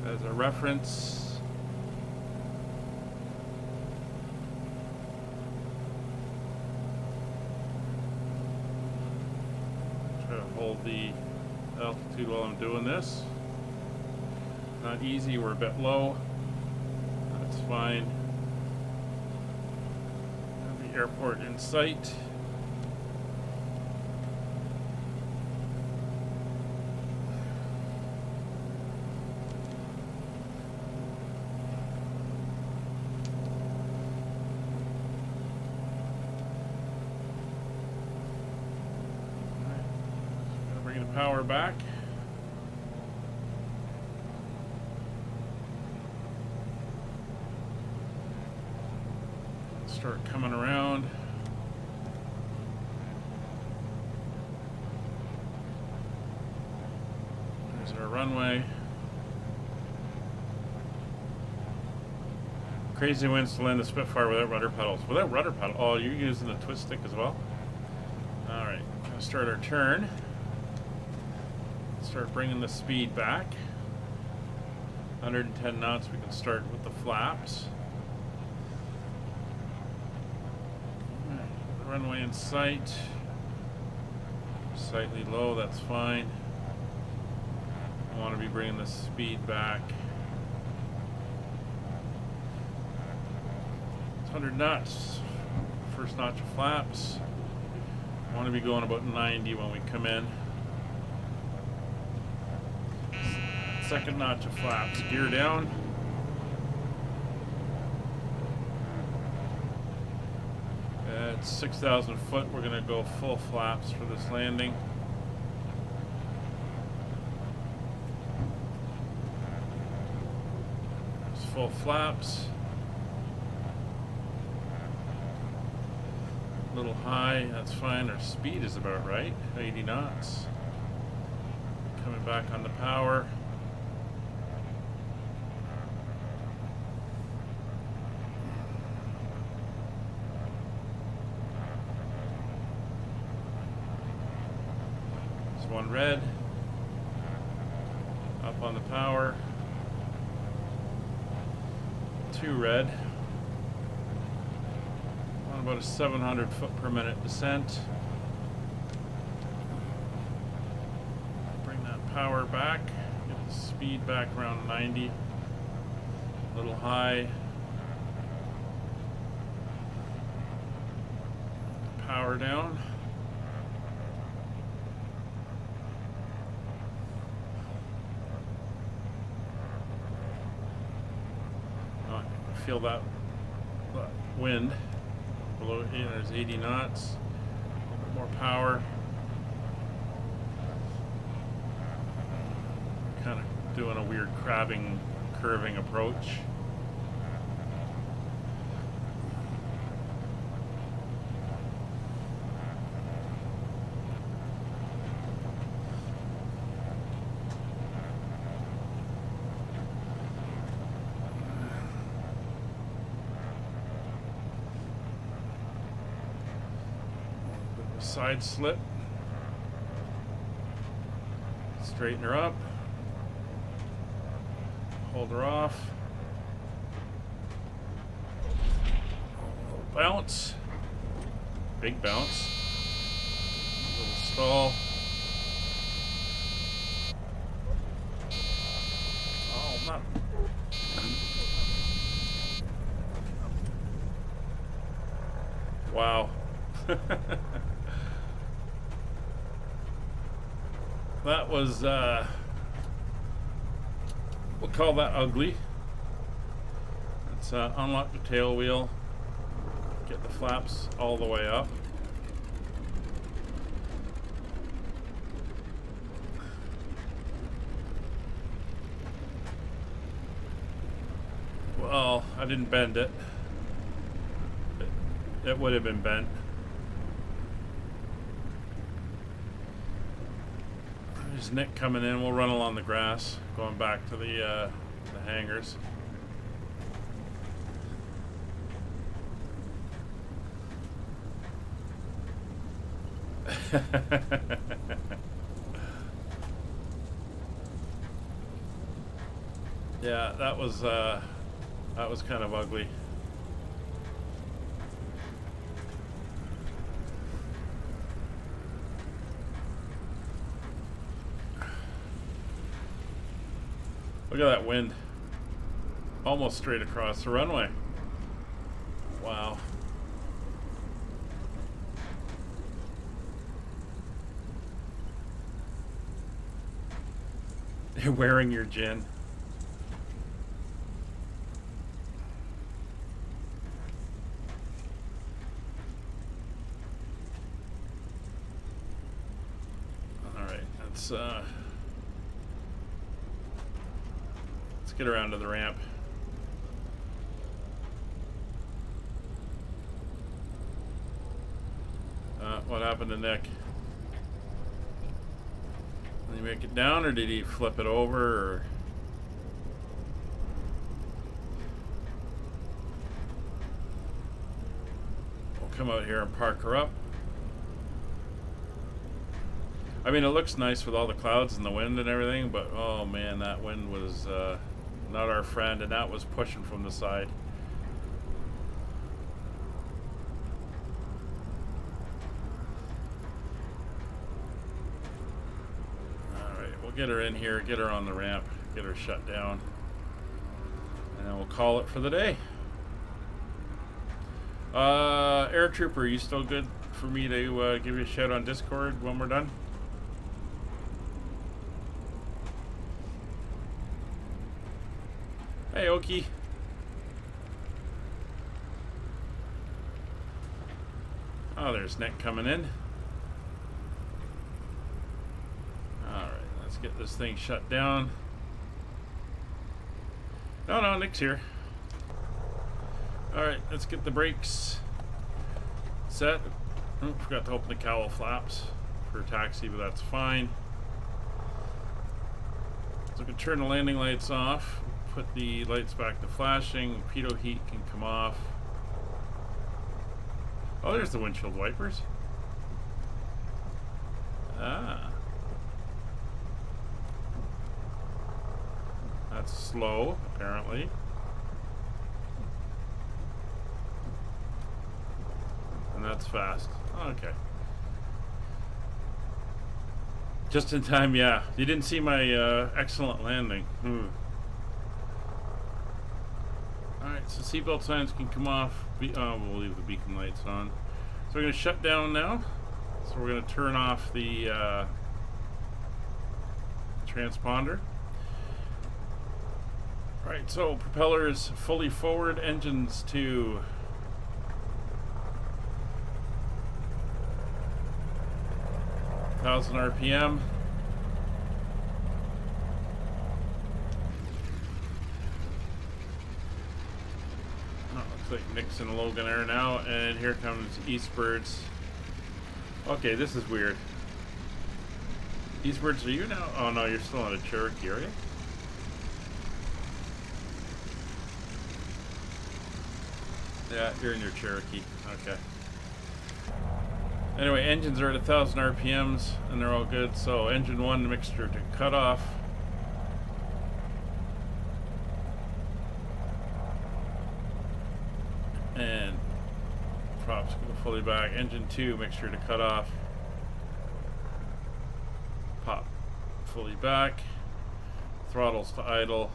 as a reference. Try to hold the altitude while I'm doing this. Not easy, we're a bit low. That's fine. Have the airport in sight. Power back. Start coming around. There's our runway. Crazy winds to land the Spitfire without rudder pedals. Without rudder pedal? Oh, you're using the twist stick as well? Alright, gonna start our turn. Start bringing the speed back. 110 knots, we can start with the flaps. Right, runway in sight. Slightly low, that's fine. I want to be bringing the speed back. 100 knots. First notch of flaps. I want to be going about 90 when we come in. Second notch of flaps. Gear down. At 6,000 foot, we're going to go full flaps for this landing. There's full flaps. A little high, that's fine. Our speed is about right, 80 knots. Coming back on the power. One red, up on the power, 2 red, on about a 700 foot per minute descent. Bring that power back, get the speed back around 90, a little high, power down. feel that wind. Below, there's 80 knots. A little bit more power. Kind of doing a weird curving approach. Side slip. Straighten her up. Hold her off. Little bounce. Big bounce. Little stall. Oh, not. Wow. That was, we'll call that ugly. Let's unlock the tail wheel, get the flaps all the way up. Well, I didn't bend it. It would have been bent. There's Nick coming in. We'll run along the grass, going back to the hangars. Yeah, that was kind of ugly. Look at that wind. Almost straight across the runway. Wow. You're wearing your gin. All right, let's get around to the ramp. What happened to Nick? Did he make it down, or did he flip it over? Or we'll come out here and park her up. I mean, it looks nice with all the clouds and the wind and everything, but oh man, that wind was not our friend, and that was pushing from the side. Alright, we'll get her in here, get her on the ramp, get her shut down, and then we'll call it for the day. Air Trooper, you still good for me to give you a shout on Discord when we're done? Hey, Okie. Oh, there's Nick coming in. Alright, let's get this thing shut down. No, Nick's here. Alright, let's get the brakes set. Oh, forgot to open the cowl flaps for taxi, but that's fine. So we can turn the landing lights off. Put the lights back to flashing. Pitot heat can come off. Oh, there's the windshield wipers. Ah. That's slow, apparently. And that's fast. Okay. Just in time, yeah. You didn't see my excellent landing. Alright, so seatbelt signs can come off. We'll leave the beacon lights on. So we're going to shut down now. So we're going to turn off the transponder. Right, so propellers fully forward, engines to 1,000 RPM. Oh, looks like Nick's in Logan Air now, and here comes Eastbirds. Okay, this is weird. Eastbirds, are you now? Oh no, you're still on a Cherokee, are you? Yeah, you're in your Cherokee. Okay. Anyway, engines are at 1,000 RPMs and they're all good. So engine 1 mixture to cut off. And props go fully back. Engine 2 mixture to cut off. Pop fully back. Throttles to idle.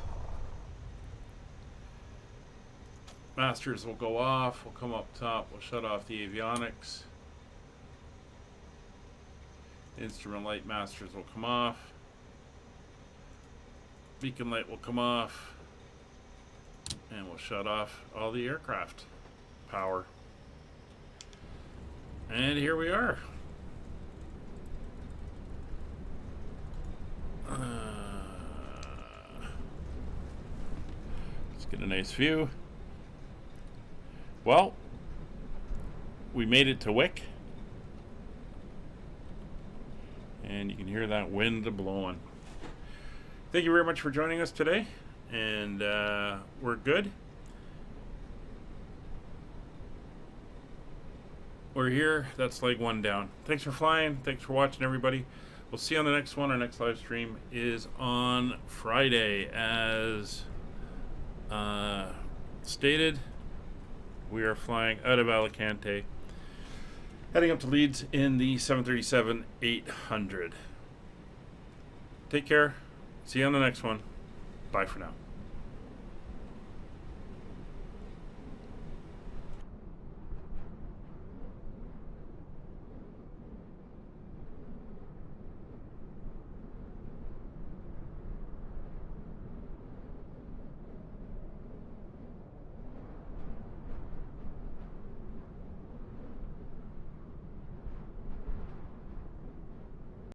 Masters will go off. We'll come up top. We'll shut off the avionics. Instrument light masters will come off. Beacon light will come off. And we'll shut off all the aircraft power. And here we are. Let's get a nice view. Well, we made it to Wick. And you can hear that wind blowing. Thank you very much for joining us today. And we're good. We're here. That's leg 1 down. Thanks for flying. Thanks for watching, everybody. We'll see you on the next one. Our next live stream is on Friday. As stated, we are flying out of Alicante, heading up to Leeds in the 737-800. Take care. See you on the next one. Bye for now.